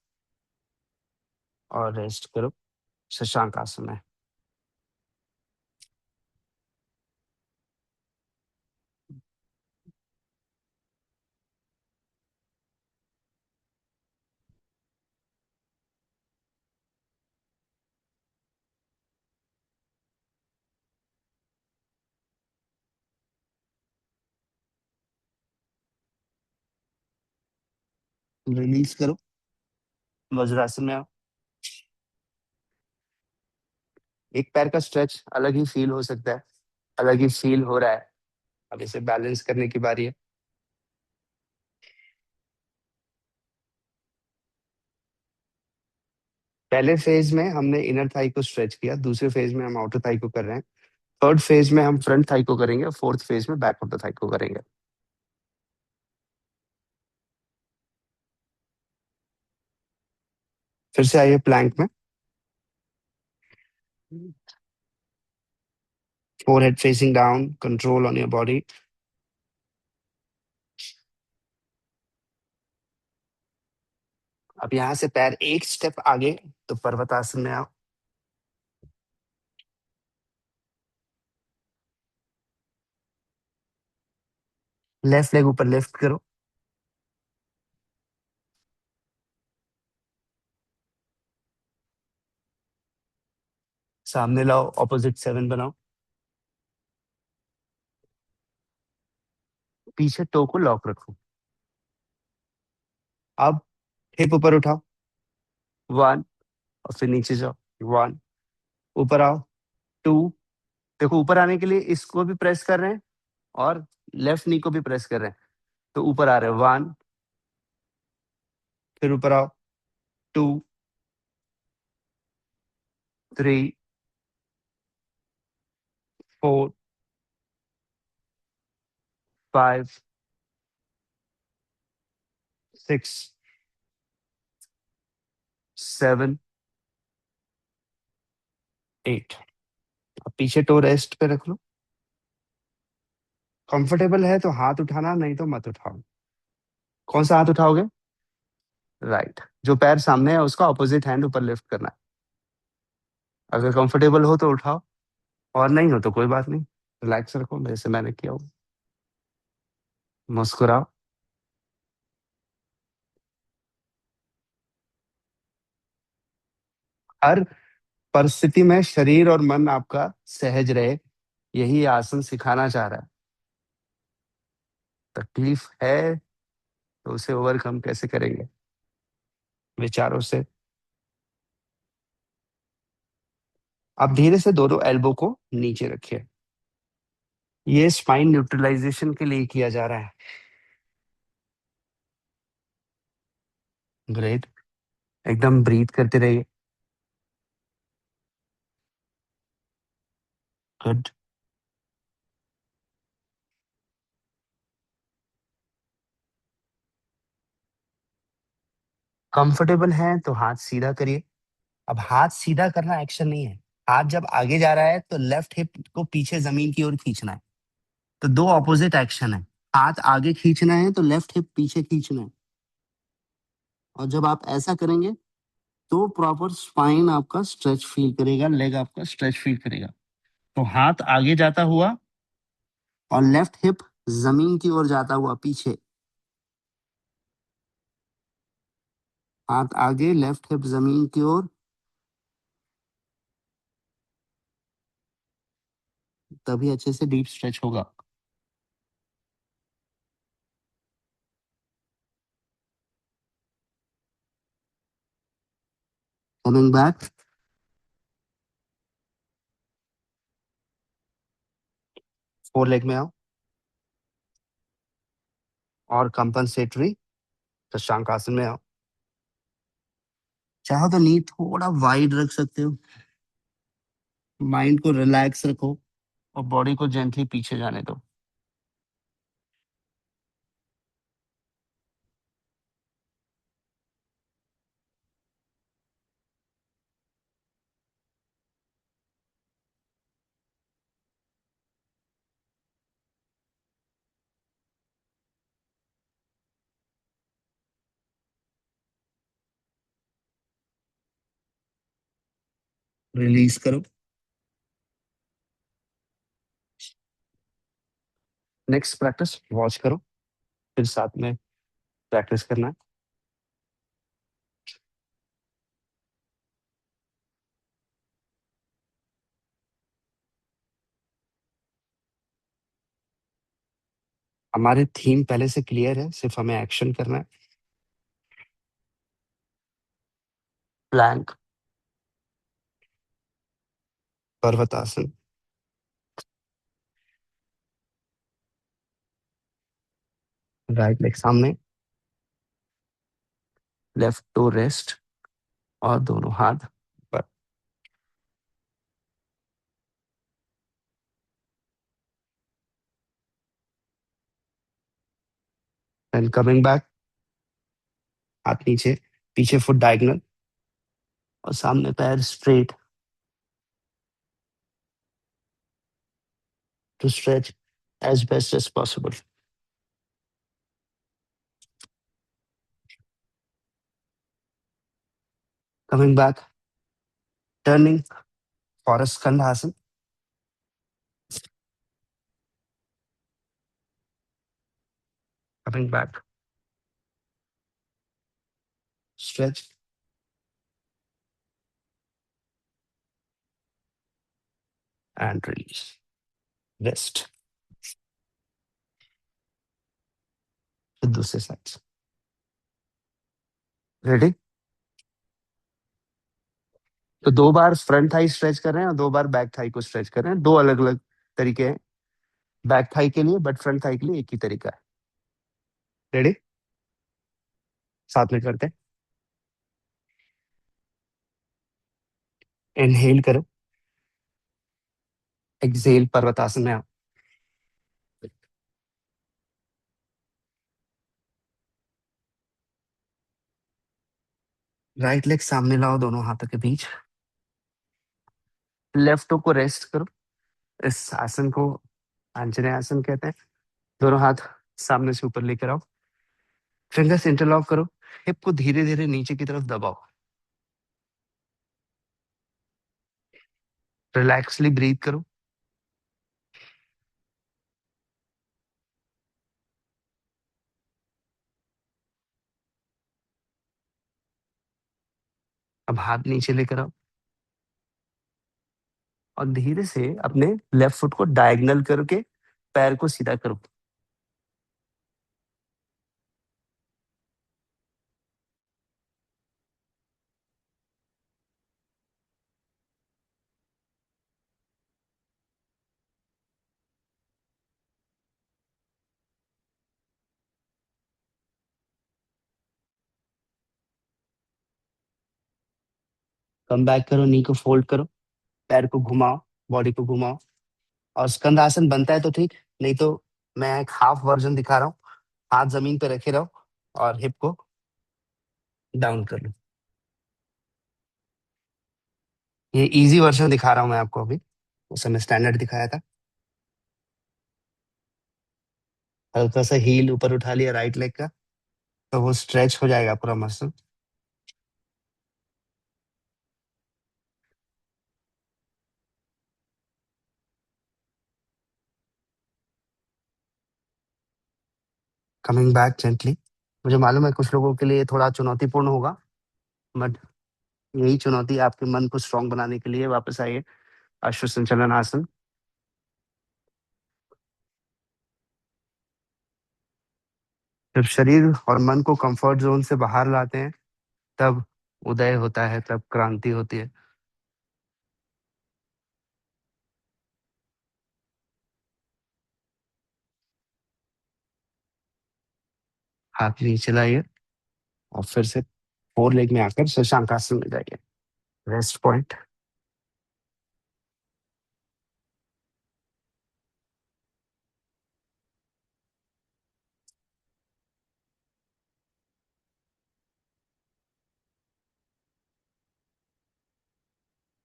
और रेस्ट करो शशांक आसन में। रिलीज करो, वज्रासन में आओ। एक पैर का स्ट्रेच अलग ही फील हो सकता है, अलग ही फील हो रहा है। अब इसे बैलेंस करने की बारी है। पहले फेज में हमने इनर थाई को स्ट्रेच किया, दूसरे फेज में हम आउटर थाई को कर रहे हैं, थर्ड फेज में हम फ्रंट थाई को करेंगे, फोर्थ फेज में बैक ऑफ द थाई को करेंगे। फिर से आइए प्लैंक में। Forehead facing down, control on your body. अब यहाँ से पैर एक स्टेप आगे, तो पर्वतासन में आओ। लेफ्ट लेग ऊपर लिफ्ट करो, सामने लाओ, ऑपोजिट सेवन बनाओ। पीछे टो को लॉक रखो। अब हिप ऊपर उठाओ, वन, और फिर नीचे जाओ, वन, ऊपर आओ, टू। देखो ऊपर आने के लिए इसको भी प्रेस कर रहे हैं और लेफ्ट नी को भी प्रेस कर रहे हैं, तो ऊपर आ रहे हैं, वन, फिर ऊपर आओ, two, three, four, five, six, seven, eight. अब पीछे टो रेस्ट पे रख लो। कंफर्टेबल है तो हाथ उठाना, नहीं तो मत उठाओ। कौन सा हाथ उठाओगे? राइट। जो पैर सामने है उसका ऑपोजिट हैंड ऊपर लिफ्ट करना है। अगर कंफर्टेबल हो तो उठाओ, और नहीं हो तो कोई बात नहीं, रिलैक्स रखो जैसे मैंने किया हो। मुस्कुराओ। हर परिस्थिति में शरीर और मन आपका सहज रहे, यही आसन सिखाना चाह रहा है। तकलीफ है तो उसे ओवरकम कैसे करेंगे? विचारों से। आप धीरे से दोनों एल्बो को नीचे रखिए। ये स्पाइन न्यूट्रलाइजेशन के लिए किया जा रहा है। ग्रेट। एकदम ब्रीथ करते रहिए। गुड। कंफर्टेबल है तो हाथ सीधा करिए। अब हाथ सीधा करना एक्शन नहीं है। हाथ जब आगे जा रहा है तो लेफ्ट हिप को पीछे जमीन की ओर खींचना है। तो दो ऑपोजिट एक्शन है। हाथ आगे खींचना है तो लेफ्ट हिप पीछे खींचना है। और जब आप ऐसा करेंगे तो प्रॉपर स्पाइन आपका स्ट्रेच फील करेगा, लेग आपका स्ट्रेच फील करेगा। तो हाथ आगे जाता हुआ और लेफ्ट हिप जमीन की ओर जाता हुआ पीछे। हाथ आगे, लेफ्ट हिप जमीन की ओर, तभी अच्छे से डीप स्ट्रेच होगा। Coming back. फोर लेग में आओ। और कंपनसेटरी शशांक आसन में आओ। चाहो तो नी थोड़ा वाइड रख सकते हो। माइंड को रिलैक्स रखो और बॉडी को जेंटली पीछे जाने दो। रिलीज करो। नेक्स्ट प्रैक्टिस वॉच करो, फिर साथ में प्रैक्टिस करना है। हमारे थीम पहले से क्लियर है, सिर्फ हमें एक्शन करना है। प्लैंक, पर्वतासन, राइट लेग सामने, लेफ्ट टू रेस्ट और दोनों हाथ पर। देन कमिंग बैक, हाथ नीचे, पीछे फुट डायगोनल और सामने पैर straight to stretch as best as possible. Coming back, turning for a Skandhasan. Coming back, stretch and release. Rest. फिर दूसरे साइड से। रेडी? तो 2 बार फ्रंट थाई स्ट्रेच कर रहे हैं और 2 बार बैक थाई को स्ट्रेच कर रहे हैं। 2 अलग अलग तरीके हैं बैक थाई के लिए, बट फ्रंट थाई के लिए एक ही तरीका है। रेडी? साथ में करते हैं। इनहेल करो, एक्सहेल पर्वतासन में आओ। राइट लेग सामने लाओ दोनों हाथों के बीच। लेफ्ट को रेस्ट करो। इस आसन को आंजनेय आसन कहते हैं। दोनों हाथ सामने से ऊपर लेकर आओ। फिंगर्स इंटरलॉक करो। हिप को धीरे धीरे नीचे की तरफ दबाओ। रिलैक्सली ब्रीथ करो। अब हाथ नीचे लेकर आओ और धीरे से अपने लेफ्ट फुट को डायगोनल करके पैर को सीधा करो। कम बैक करो, नी को फोल्ड करो, पैर को घुमाओ, बॉडी को घुमाओ। और स्कंद आसन बनता है तो ठीक, नहीं तो मैं एक हाफ वर्जन दिखा रहा हूँ। हाथ जमीन पे रखे रहो और हिप को डाउन कर लो। ये इजी वर्जन दिखा रहा हूँ मैं आपको अभी, उस समय स्टैंडर्ड दिखाया था। हल्का सा हील ऊपर उठा लिया राइट लेग का, तो वो स्ट्रेच हो जाएगा पूरा मसल। Coming back gently. मुझे मालूम है कुछ लोगों के लिए थोड़ा चुनौतीपूर्ण होगा, बट यही चुनौती आपके मन को स्ट्रांग बनाने के लिए। वापस आइए, अश्व संचलन आसन। जब शरीर और मन को कंफर्ट जोन से बाहर लाते हैं, तब उदय होता है, तब क्रांति होती है। हाथ नीचे लाइए और फिर से फोर लेग में आकर शशांक आसन में जाइए। Rest point.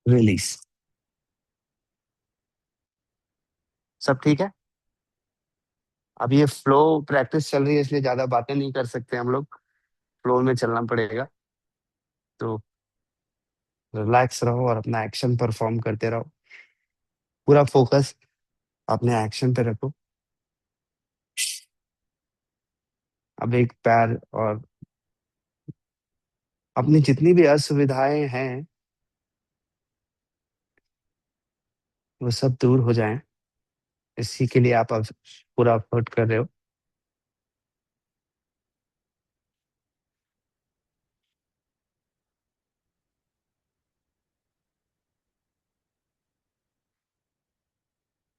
रिलीज। सब ठीक है। अब ये फ्लो प्रैक्टिस चल रही है इसलिए ज्यादा बातें नहीं कर सकते हम लोग। फ्लो में चलना पड़ेगा। तो रिलैक्स रहो और अपना एक्शन परफॉर्म करते रहो। पूरा फोकस अपने एक्शन पे रखो। अब एक पैर और अपनी जितनी भी असुविधाएं हैं वो सब दूर हो जाएं। इसी के लिए आप अब पूरा एफर्ट कर रहे हो।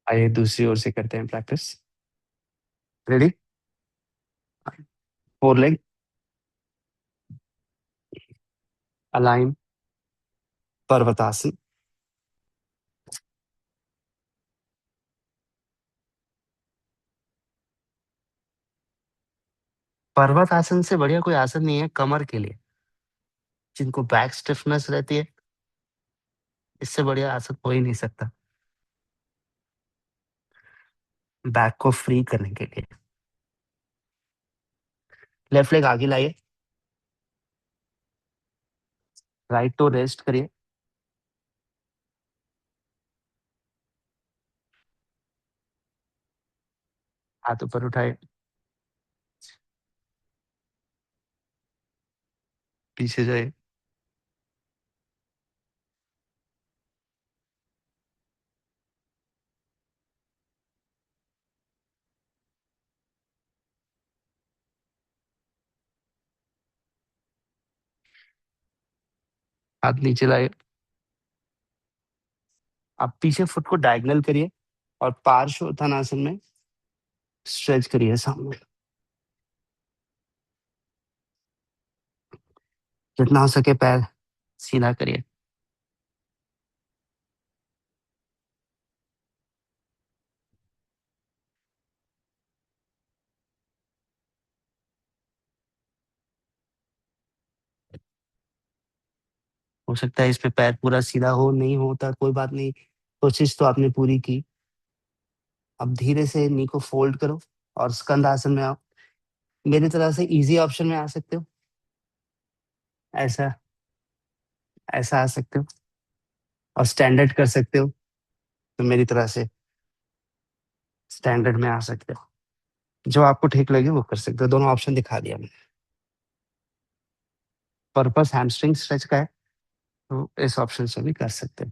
आइए दूसरी ओर से करते हैं practice. Ready. Four leg align पर्वतासन। पर्वत आसन से बढ़िया कोई आसन नहीं है कमर के लिए। जिनको बैक स्टिफनेस रहती है इससे बढ़िया आसन हो ही नहीं सकता बैक को फ्री करने के लिए। लेफ्ट लेग आगे लाइए। राइट टो रेस्ट करिए। हाथ ऊपर उठाए। पीछे जाए। हाथ नीचे लाए। आप पीछे फुट को डायगनल करिए और पार्श्व उत्थानासन में स्ट्रेच करिए सामने। जितना हो सके पैर सीधा करिए। हो सकता है इसमें पैर पूरा सीधा हो नहीं होता कोई बात नहीं। कोशिश तो आपने पूरी की। अब धीरे से नी को फोल्ड करो और स्कंद आसन में आओ। मेरी तरह से इजी ऑप्शन में आ सकते हो। ऐसा ऐसा आ सकते हो और स्टैंडर्ड कर सकते हो तो मेरी तरह से स्टैंडर्ड में आ सकते हो। जो आपको ठीक लगे वो कर सकते हो। दोनों ऑप्शन दिखा दिया मैंने। पर्पस हैमस्ट्रिंग स्ट्रेच का है तो इस ऑप्शन से भी कर सकते हो।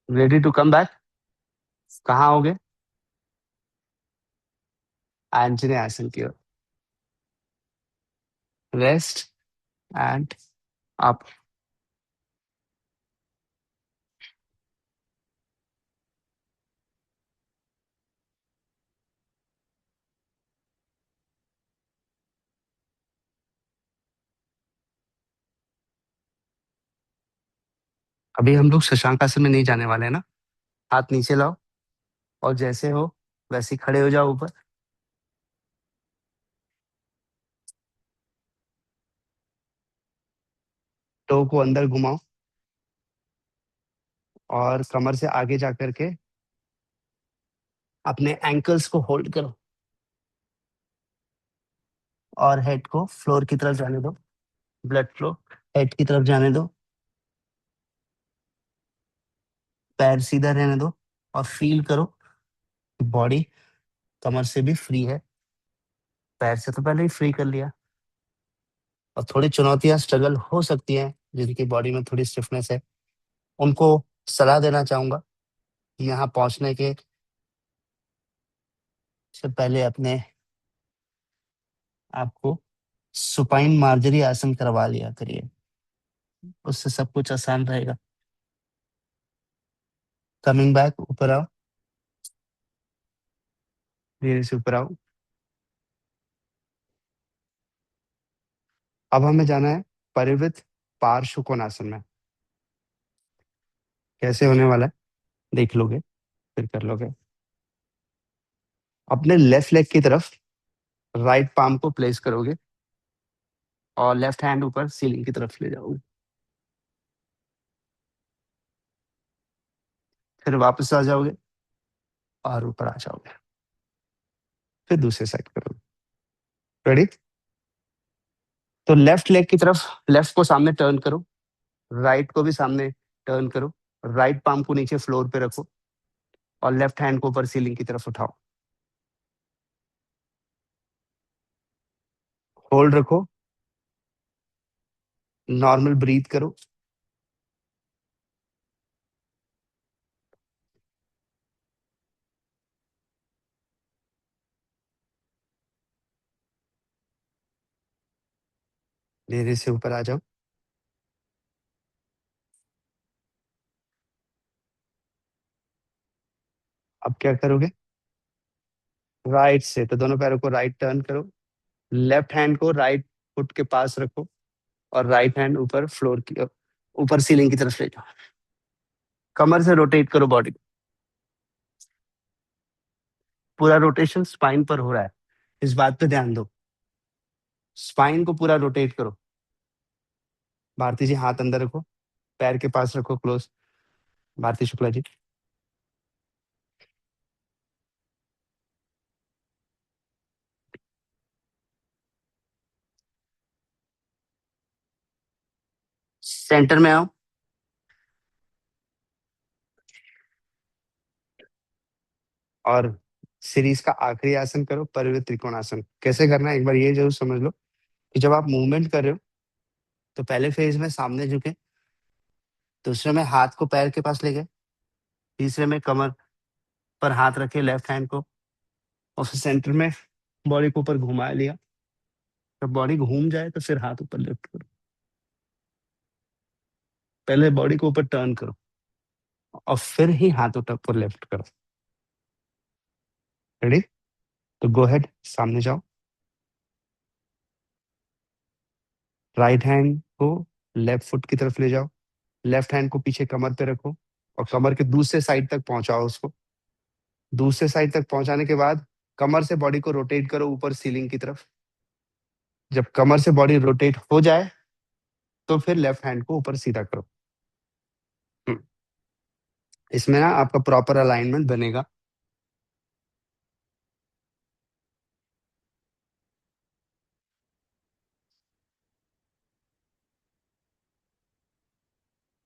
Ready to come back. कहाँ होगे। आंजनेय आसन की ओर। Rest and up. अभी हम लोग शशांक आसन में नहीं जाने वाले हैं ना। हाथ नीचे लाओ और जैसे हो वैसे ही खड़े हो जाओ ऊपर। टो को अंदर घुमाओ और कमर से आगे जा करके अपने एंकल्स को होल्ड करो और हेड को फ्लोर की तरफ जाने दो। ब्लड फ्लो हेड की तरफ जाने दो। पैर सीधा रहने दो और फील करो बॉडी कमर से भी फ्री है। पैर से तो पहले ही फ्री कर लिया। और थोड़ी चुनौतियां स्ट्रगल हो सकती हैं जिनकी बॉडी में थोड़ी स्टिफनेस है उनको सलाह देना चाहूंगा कि यहाँ पहुंचने के से पहले अपने आपको सुपाइन मार्जरी आसन करवा लिया करिए। उससे सब कुछ आसान रहेगा। कमिंग बैक, ऊपर आओ, धीरे से ऊपर आओ। अब हमें जाना है परिवृत पार्श्व कोणासन में। कैसे होने वाला है देख लोगे, फिर कर लोगे। अपने लेफ्ट लेग की तरफ राइट पाम को प्लेस करोगे और लेफ्ट हैंड ऊपर सीलिंग की तरफ ले जाओगे। फिर वापस आ जाओगे और ऊपर आ जाओगे। फिर दूसरे साइड करोगे। रेडी? तो लेफ्ट लेग की तरफ लेफ्ट को सामने टर्न करो, राइट को भी सामने टर्न करो, राइट पाम को नीचे फ्लोर पे रखो और लेफ्ट हैंड को ऊपर सीलिंग की तरफ उठाओ। होल्ड रखो, नॉर्मल ब्रीथ करो। धीरे से ऊपर आ जाओ। अब क्या करोगे? राइट से तो दोनों पैरों को राइट टर्न करो, लेफ्ट हैंड को राइट फुट के पास रखो और राइट हैंड ऊपर फ्लोर की ऊपर सीलिंग की तरफ ले जाओ। कमर से रोटेट करो बॉडी को। पूरा रोटेशन स्पाइन पर हो रहा है, इस बात पे ध्यान दो। स्पाइन को पूरा रोटेट करो। भारती जी हाथ अंदर रखो, पैर के पास रखो क्लोज। भारती शुक्ला जी, सेंटर में आओ और सीरीज का आखिरी आसन करो, परिवृत त्रिकोणासन। कैसे करना है एक बार ये जरूर समझ लो कि जब आप मूवमेंट कर रहे हो तो पहले फेज में सामने झुके, दूसरे में हाथ को पैर के पास ले गए, तीसरे में कमर पर हाथ रखे लेफ्ट हैंड को, और फिर सेंटर में बॉडी को ऊपर घुमा लिया। जब बॉडी घूम जाए तो फिर हाथ ऊपर लिफ्ट करो। पहले बॉडी को ऊपर टर्न करो और फिर ही हाथ ऊपर लिफ्ट करो। रेडी? तो गो हेड, सामने जाओ। राइट हैंड को लेफ्ट फुट की तरफ ले जाओ, लेफ्ट हैंड को पीछे कमर पे रखो और कमर के दूसरे साइड तक पहुंचाओ उसको। दूसरे साइड तक पहुंचाने के बाद कमर से बॉडी को रोटेट करो ऊपर सीलिंग की तरफ। जब कमर से बॉडी रोटेट हो जाए तो फिर लेफ्ट हैंड को ऊपर सीधा करो। हम्म, इसमें ना आपका प्रॉपर अलाइनमेंट बनेगा।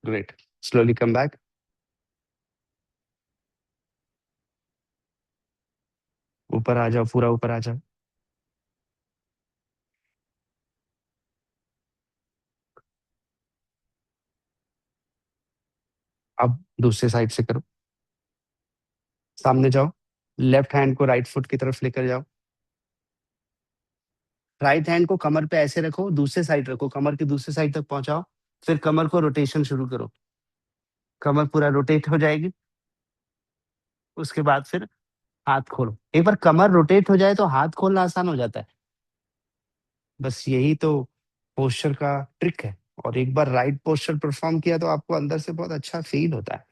ग्रेट। Slowly come back. ऊपर आ जाओ, पूरा ऊपर आ जाओ। अब दूसरे साइड से करो। सामने जाओ, लेफ्ट हैंड को राइट फुट की तरफ लेकर जाओ। राइट हैंड को कमर पे ऐसे रखो, दूसरे साइड रखो, कमर के दूसरे साइड तक पहुंचाओ। फिर कमर को रोटेशन शुरू करो। कमर पूरा रोटेट हो जाएगी। उसके बाद फिर हाथ खोलो। एक बार कमर रोटेट हो जाए तो हाथ खोलना आसान हो जाता है। बस यही तो पोस्चर का ट्रिक है। और एक बार राइट पोस्चर परफॉर्म किया तो आपको अंदर से बहुत अच्छा फील होता है।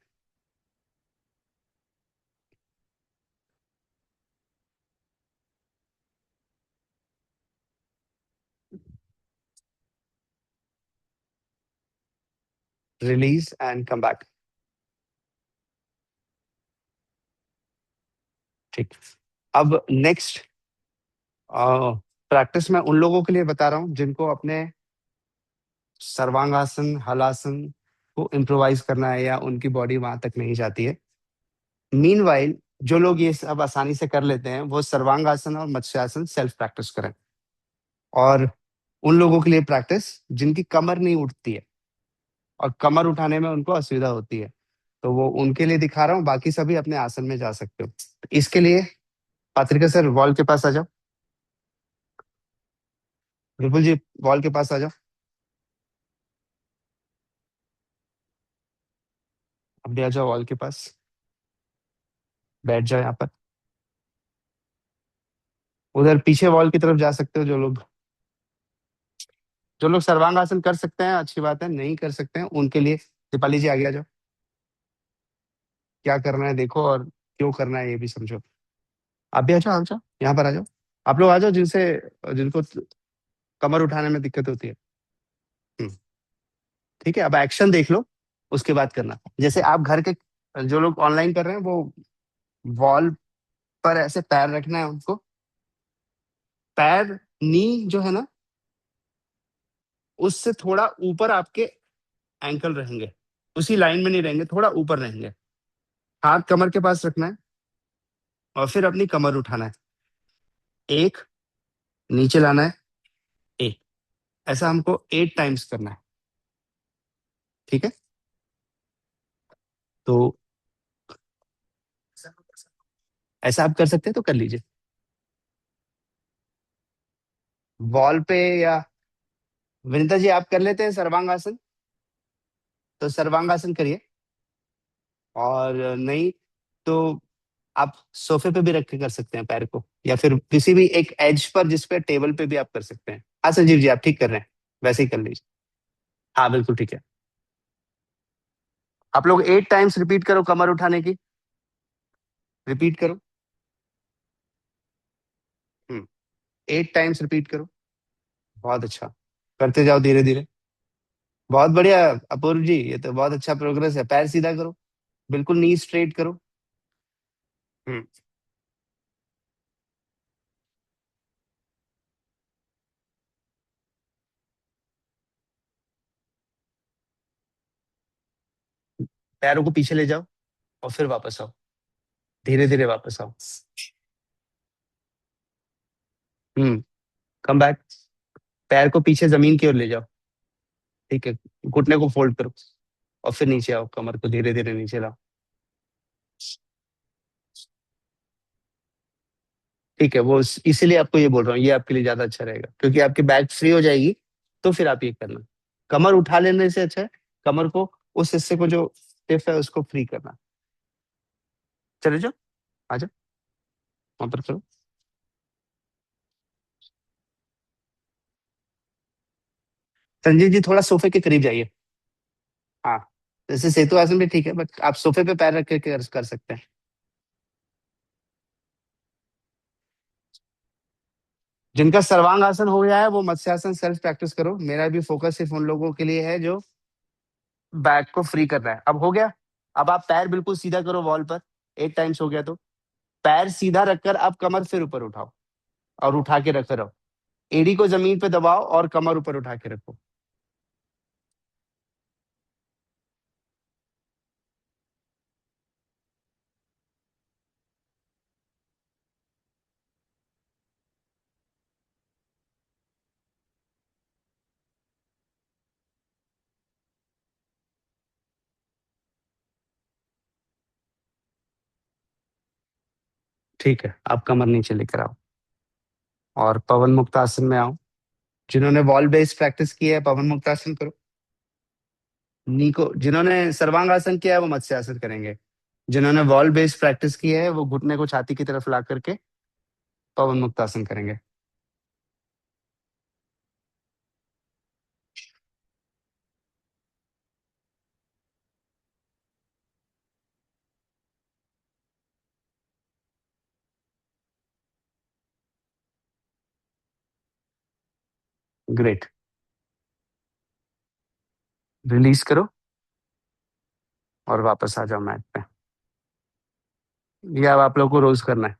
Release and come back. ठीक। अब नेक्स्ट प्रैक्टिस मैं उन लोगों के लिए बता रहा हूँ जिनको अपने सर्वांगासन, हलासन को इम्प्रोवाइज करना है या उनकी बॉडी वहां तक नहीं जाती है। मीनवाइल जो लोग ये सब आसानी से कर लेते हैं वो सर्वांगासन और मत्स्यासन सेल्फ प्रैक्टिस करें। और उन लोगों के लिए प्रैक्टिस जिनकी कमर नहीं उठती है और कमर उठाने में उनको असुविधा होती है, तो वो उनके लिए दिखा रहा हूँ। बाकी सभी अपने आसन में जा सकते हो। इसके लिए पात्रिका सर वॉल के पास आ जाओ। विपुल जी वॉल के पास आ जाओ। अब भी आ जाओ वॉल के पास, बैठ जाओ यहाँ पर। उधर पीछे वॉल की तरफ जा सकते हो। जो लोग सर्वांग आसन कर सकते हैं अच्छी बात है, नहीं कर सकते हैं उनके लिए दीपाली जी आगे आ जाओ। क्या करना है देखो, और क्यों करना है ये भी समझो। आप भी आ जाओ यहाँ पर आ जाओ। आप लोग आ जाओ जिनसे जिनको कमर उठाने में दिक्कत होती है। हम्म, ठीक है, अब एक्शन देख लो, उसके बाद करना। जैसे आप घर के, जो लोग ऑनलाइन कर रहे हैं वो वॉल पर ऐसे पैर रखना है उनको। पैर, नी जो है ना, उससे थोड़ा ऊपर आपके एंकल रहेंगे। उसी लाइन में नहीं रहेंगे, थोड़ा ऊपर रहेंगे। हाथ कमर के पास रखना है और फिर अपनी कमर उठाना है। एक, नीचे लाना है, एक। ऐसा हमको 8 टाइम्स करना है। ठीक है, तो ऐसा आप कर सकते हैं तो कर लीजिए। वॉल पे, या विनीता जी आप कर लेते हैं सर्वांगासन, तो सर्वांगासन करिए। और नहीं तो आप सोफे पे भी रख के कर सकते हैं पैर को, या फिर किसी भी एक एज पर जिस पे टेबल पे भी आप कर सकते हैं। हाँ संजीव जी आप ठीक कर रहे हैं, वैसे ही कर लीजिए। हाँ बिल्कुल ठीक है। आप लोग 8 टाइम्स रिपीट करो कमर उठाने की। रिपीट करो। 8 टाइम्स रिपीट करो। बहुत अच्छा, करते जाओ धीरे धीरे। बहुत बढ़िया अपूर्व जी, ये तो बहुत अच्छा प्रोग्रेस है। पैर सीधा करो, बिल्कुल नी स्ट्रेट करो। हम्म, पैरों को पीछे ले जाओ और फिर वापस आओ, धीरे धीरे वापस आओ। Come back. पैर को पीछे जमीन की ओर ले जाओ। ठीक है, घुटने को फोल्ड करो और फिर नीचे आओ, कमर को धीरे धीरे नीचे लाओ। ठीक है, वो इसीलिए आपको ये बोल रहा हूँ, ये आपके लिए ज्यादा अच्छा रहेगा क्योंकि आपकी बैक फ्री हो जाएगी। तो फिर आप ये करना, कमर उठा लेने से अच्छा है कमर को, उस हिस्से को जो स्टिफ है उसको फ्री करना। चले जाओ, आ जाओ, वहां पर करो। संजीव जी थोड़ा सोफे के करीब जाइए। हाँ, जैसे सेतु आसन भी ठीक है, बट आप सोफे पे पैर रख के कर सकते हैं। जिनका सर्वांग आसन हो गया है वो मत्स्यासन सेल्फ प्रैक्टिस करो। मेरा भी फोकस सिर्फ उन लोगों के लिए है जो बैक को फ्री कर रहा है। अब हो गया। अब आप पैर बिल्कुल सीधा करो वॉल पर। 8 टाइम्स हो गया तो पैर सीधा रखकर अब कमर फिर ऊपर उठाओ और उठा के रखे रहो। एड़ी को जमीन पे दबाओ और कमर ऊपर उठा के रखो। ठीक है, आप कमर नीचे लेकर आओ और पवन मुक्त आसन में आओ। जिन्होंने वॉल बेस्ड प्रैक्टिस की है पवन मुक्त आसन करो। नी को, जिन्होंने सर्वांग आसन किया है वो मत्स्य आसन करेंगे। जिन्होंने वॉल बेस्ड प्रैक्टिस की है वो घुटने को छाती की तरफ ला करके पवन मुक्त आसन करेंगे। ग्रेट, रिलीज करो और वापस आ जाओ मैट पे। ये अब आप लोग को रोज करना है।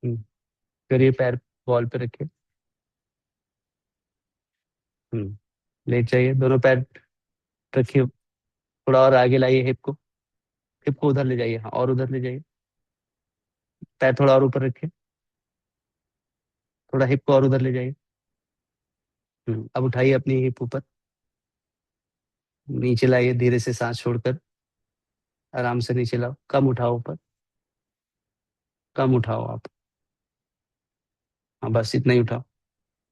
हम्म, करिए, पैर वॉल पे रखिए। लेट जाइए, दोनों पैर रखिए। थोड़ा और आगे लाइए हिप को। हिप को उधर ले जाइए, हाँ, और उधर ले जाइए। पैर थोड़ा और ऊपर रखिए। थोड़ा हिप को और उधर ले जाइए। अब उठाइए अपनी हिप ऊपर। नीचे लाइए धीरे से, सांस छोड़कर। आराम से नीचे लाओ, कम उठाओ ऊपर। कम उठाओ आप। हाँ बस इतना ही उठाओ,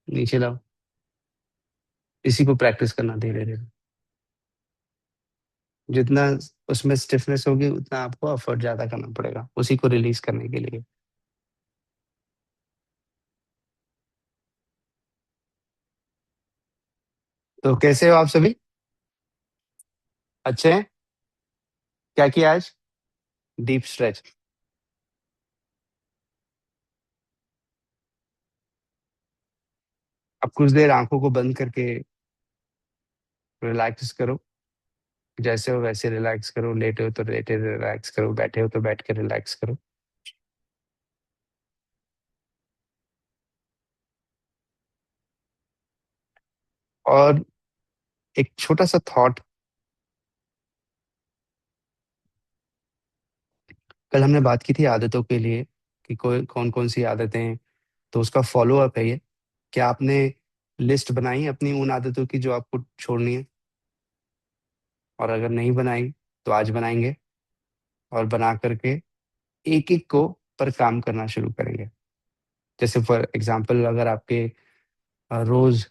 नीचे लाओ। इसी को प्रैक्टिस करना धीरे धीरे। जितना उसमें स्टिफनेस होगी उतना आपको एफर्ट ज्यादा करना पड़ेगा उसी को रिलीज करने के लिए। तो कैसे हो आप सभी? अच्छे हैं? क्या किया आज? Deep stretch. अब कुछ देर आंखों को बंद करके रिलैक्स करो। जैसे हो वैसे रिलैक्स करो, लेटे हो तो लेटे रिलैक्स करो, बैठे हो तो बैठ के रिलैक्स करो। और एक छोटा सा थॉट। कल हमने बात की थी आदतों के लिए कि कोई कौन कौन सी आदतें हैं, तो उसका फॉलो अप है ये। क्या आपने लिस्ट बनाई है अपनी उन आदतों की जो आपको छोड़नी है? और अगर नहीं बनाई तो आज बनाएंगे, और बना करके एक एक को पर काम करना शुरू करेंगे। जैसे फॉर एग्जांपल अगर आपके रोज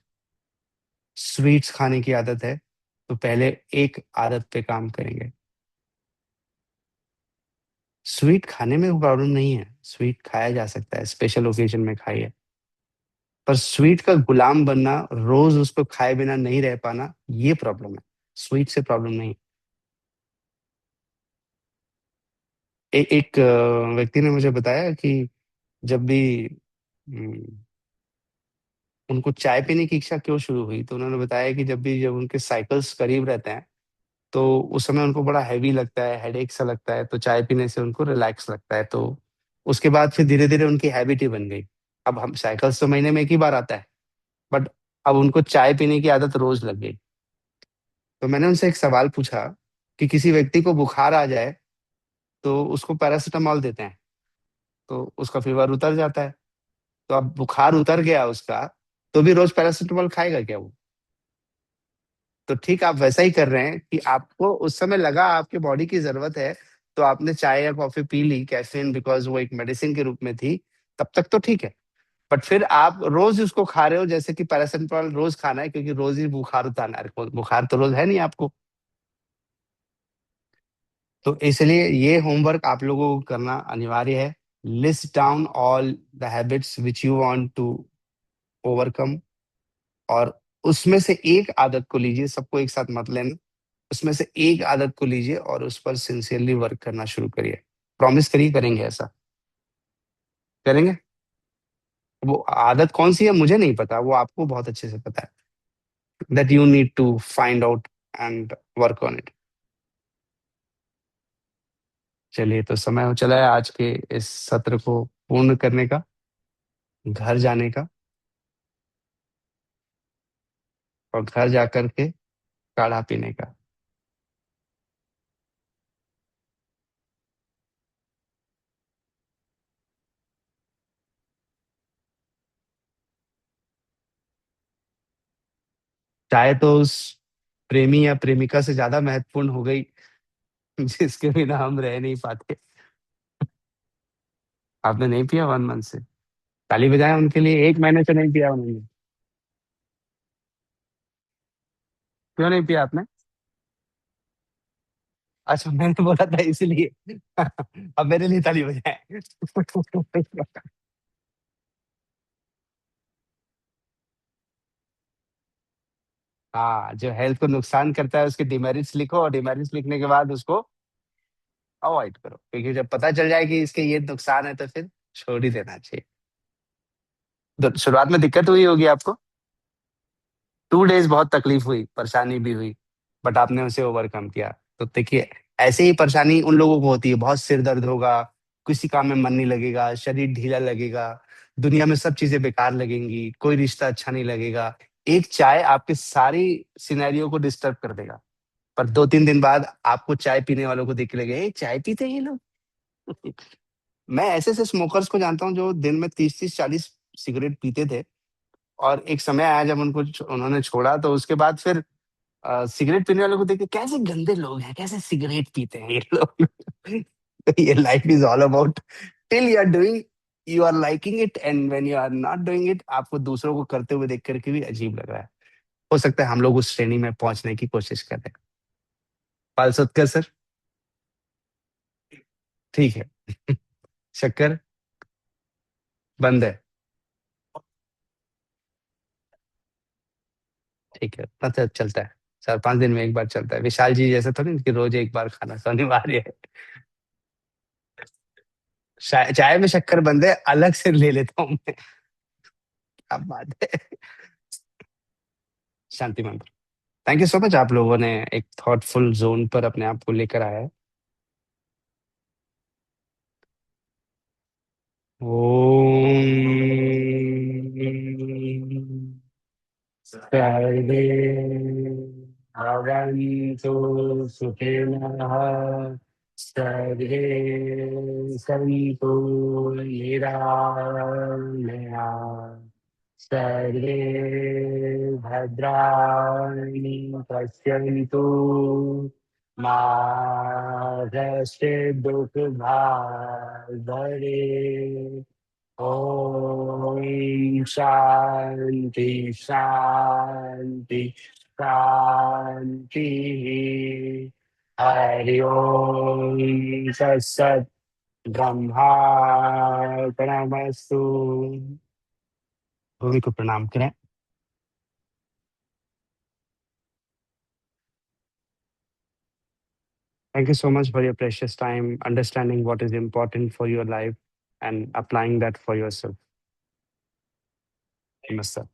स्वीट्स खाने की आदत है, तो पहले एक आदत पे काम करेंगे। स्वीट खाने में कोई प्रॉब्लम नहीं है, स्वीट खाया जा सकता है, स्पेशल ओकेजन में खाइए। पर स्वीट का गुलाम बनना, रोज उसको खाए बिना नहीं रह पाना, ये प्रॉब्लम है। स्वीट से प्रॉब्लम नहीं। एक व्यक्ति ने मुझे बताया कि जब भी उनको चाय पीने की इच्छा क्यों शुरू हुई, तो उन्होंने बताया कि जब उनके साइकिल्स करीब रहते हैं, तो उस समय उनको बड़ा हैवी लगता है, हेडेक सा लगता है, तो चाय पीने से उनको रिलैक्स लगता है। तो उसके बाद फिर धीरे धीरे उनकी हैबिट ही बन गई। अब हम साइकिल्स तो महीने में एक ही बार आता है, बट अब उनको चाय पीने की आदत रोज लग गई। तो मैंने उनसे एक सवाल पूछा कि किसी व्यक्ति को बुखार आ जाए तो उसको पैरासिटामॉल देते हैं, तो उसका फीवर उतर जाता है। तो अब बुखार उतर गया उसका, तो भी रोज पैरासिटामॉल खाएगा क्या वो? तो ठीक आप वैसा ही कर रहे हैं कि आपको उस समय लगा आपके बॉडी की जरूरत है, तो आपने चाय या कॉफी पी ली, कैफीन, बिकॉज वो एक मेडिसिन के रूप में थी। तब तक तो ठीक है। बट फिर आप रोज उसको खा रहे हो, जैसे कि पैरासिटामोल रोज खाना है क्योंकि रोज ही बुखार उतारना है, बुखार तो रोज है नहीं आपको। तो इसलिए ये होमवर्क आप लोगों को करना अनिवार्य है। List down all the habits which you want to overcome, और उसमें से एक आदत को लीजिए, सबको एक साथ मत लेना। उसमें से एक आदत को लीजिए और उस पर सिंसियरली वर्क करना शुरू करिए। प्रॉमिस करिए करेंगे ऐसा। करेंगे। वो आदत कौन सी है मुझे नहीं पता, वो आपको बहुत अच्छे से पता है। That you need to find out and work on it. चलिए, तो समय हो चला है आज के इस सत्र को पूर्ण करने का, घर जाने का, और घर जाकर के काढ़ा पीने का। चाहे तो उस प्रेमी या प्रेमिका से ज्यादा महत्वपूर्ण हो गई जिसके बिना हम रह नहीं पाते। आपने नहीं पिया 1 मंथ से? ताली बजाएं उनके लिए, 1 महीने से नहीं पिया उन्होंने। क्यों नहीं पिया आपने? अच्छा, मैंने बोला था इसलिए अब मेरे लिए ताली बजाएं। हाँ, जो हेल्थ को नुकसान करता है उसके डिमेरिट्स लिखो, और डिमेरिट्स लिखने के बाद उसको अवॉइड करो, क्योंकि जब पता चल जाए कि इसके ये नुकसान है तो फिर छोड़ ही देना चाहिए। तो शुरुआत में दिक्कत हुई होगी आपको। 2 डेज बहुत तकलीफ हुई, परेशानी भी हुई, बट आपने उसे ओवरकम किया। तो देखिए, ऐसे ही परेशानी उन लोगों को होती है, बहुत सिर दर्द होगा, किसी काम में मन नहीं लगेगा, शरीर ढीला लगेगा, दुनिया में सब चीजें बेकार लगेंगी, कोई रिश्ता अच्छा नहीं लगेगा। एक चाय आपके सारी सिनेरियो को डिस्टर्ब कर देगा। पर 2-3 दिन बाद आपको चाय पीने वालों को देख के लगे, "ए, चाय पीते हैं ये लोग।" मैं ऐसे ऐसे स्मोकर्स को जानता हूँ जो दिन में 30-30, 40 सिगरेट पीते थे, और एक समय आया जब उन्होंने छोड़ा, तो उसके बाद फिर सिगरेट पीने वालों को देख के, कैसे गंदे लोग हैं, कैसे सिगरेट पीते हैं ये लोग। तो ये life is all about, till you are doing you are liking it and when you are not doing it, आपको दूसरों को करते हुए देख करके भी अजीब लग रहा है। हो सकता है हम लोग उस श्रेणी में पहुंचने की कोशिश कर रहे हैं। पालसोत्कर सर। ठीक है। शक्कर बंद है। ठीक है, मतलब चलता है। 4-5 दिन में एक बार चलता है, विशाल जी जैसे थोड़ी कि रोज एक बार खाना तो अनिवार्य है। चाय में शक्कर बंद है, अलग से ले लेता हूँ मैं। क्या बात है। शांति मंत्र। थैंक यू सो मच, आप लोगों ने एक थॉटफुल जोन पर अपने आप को लेकर आया है। ओम सर्वे भवन्तु सुखिनः, सर्वे सन्तु निरामयाः, सर्वे भद्राणि पश्यन्तु, मा कश्चित् दुःखभाग् भवेत्। ओम शांति शांति शांति। हरि ओम तत्सत। ब्रह्मार्पणमस्तु। भूमि को प्रणाम करें। Thank you so much for your precious time, understanding what is important for your life and applying that for yourself. Namaste.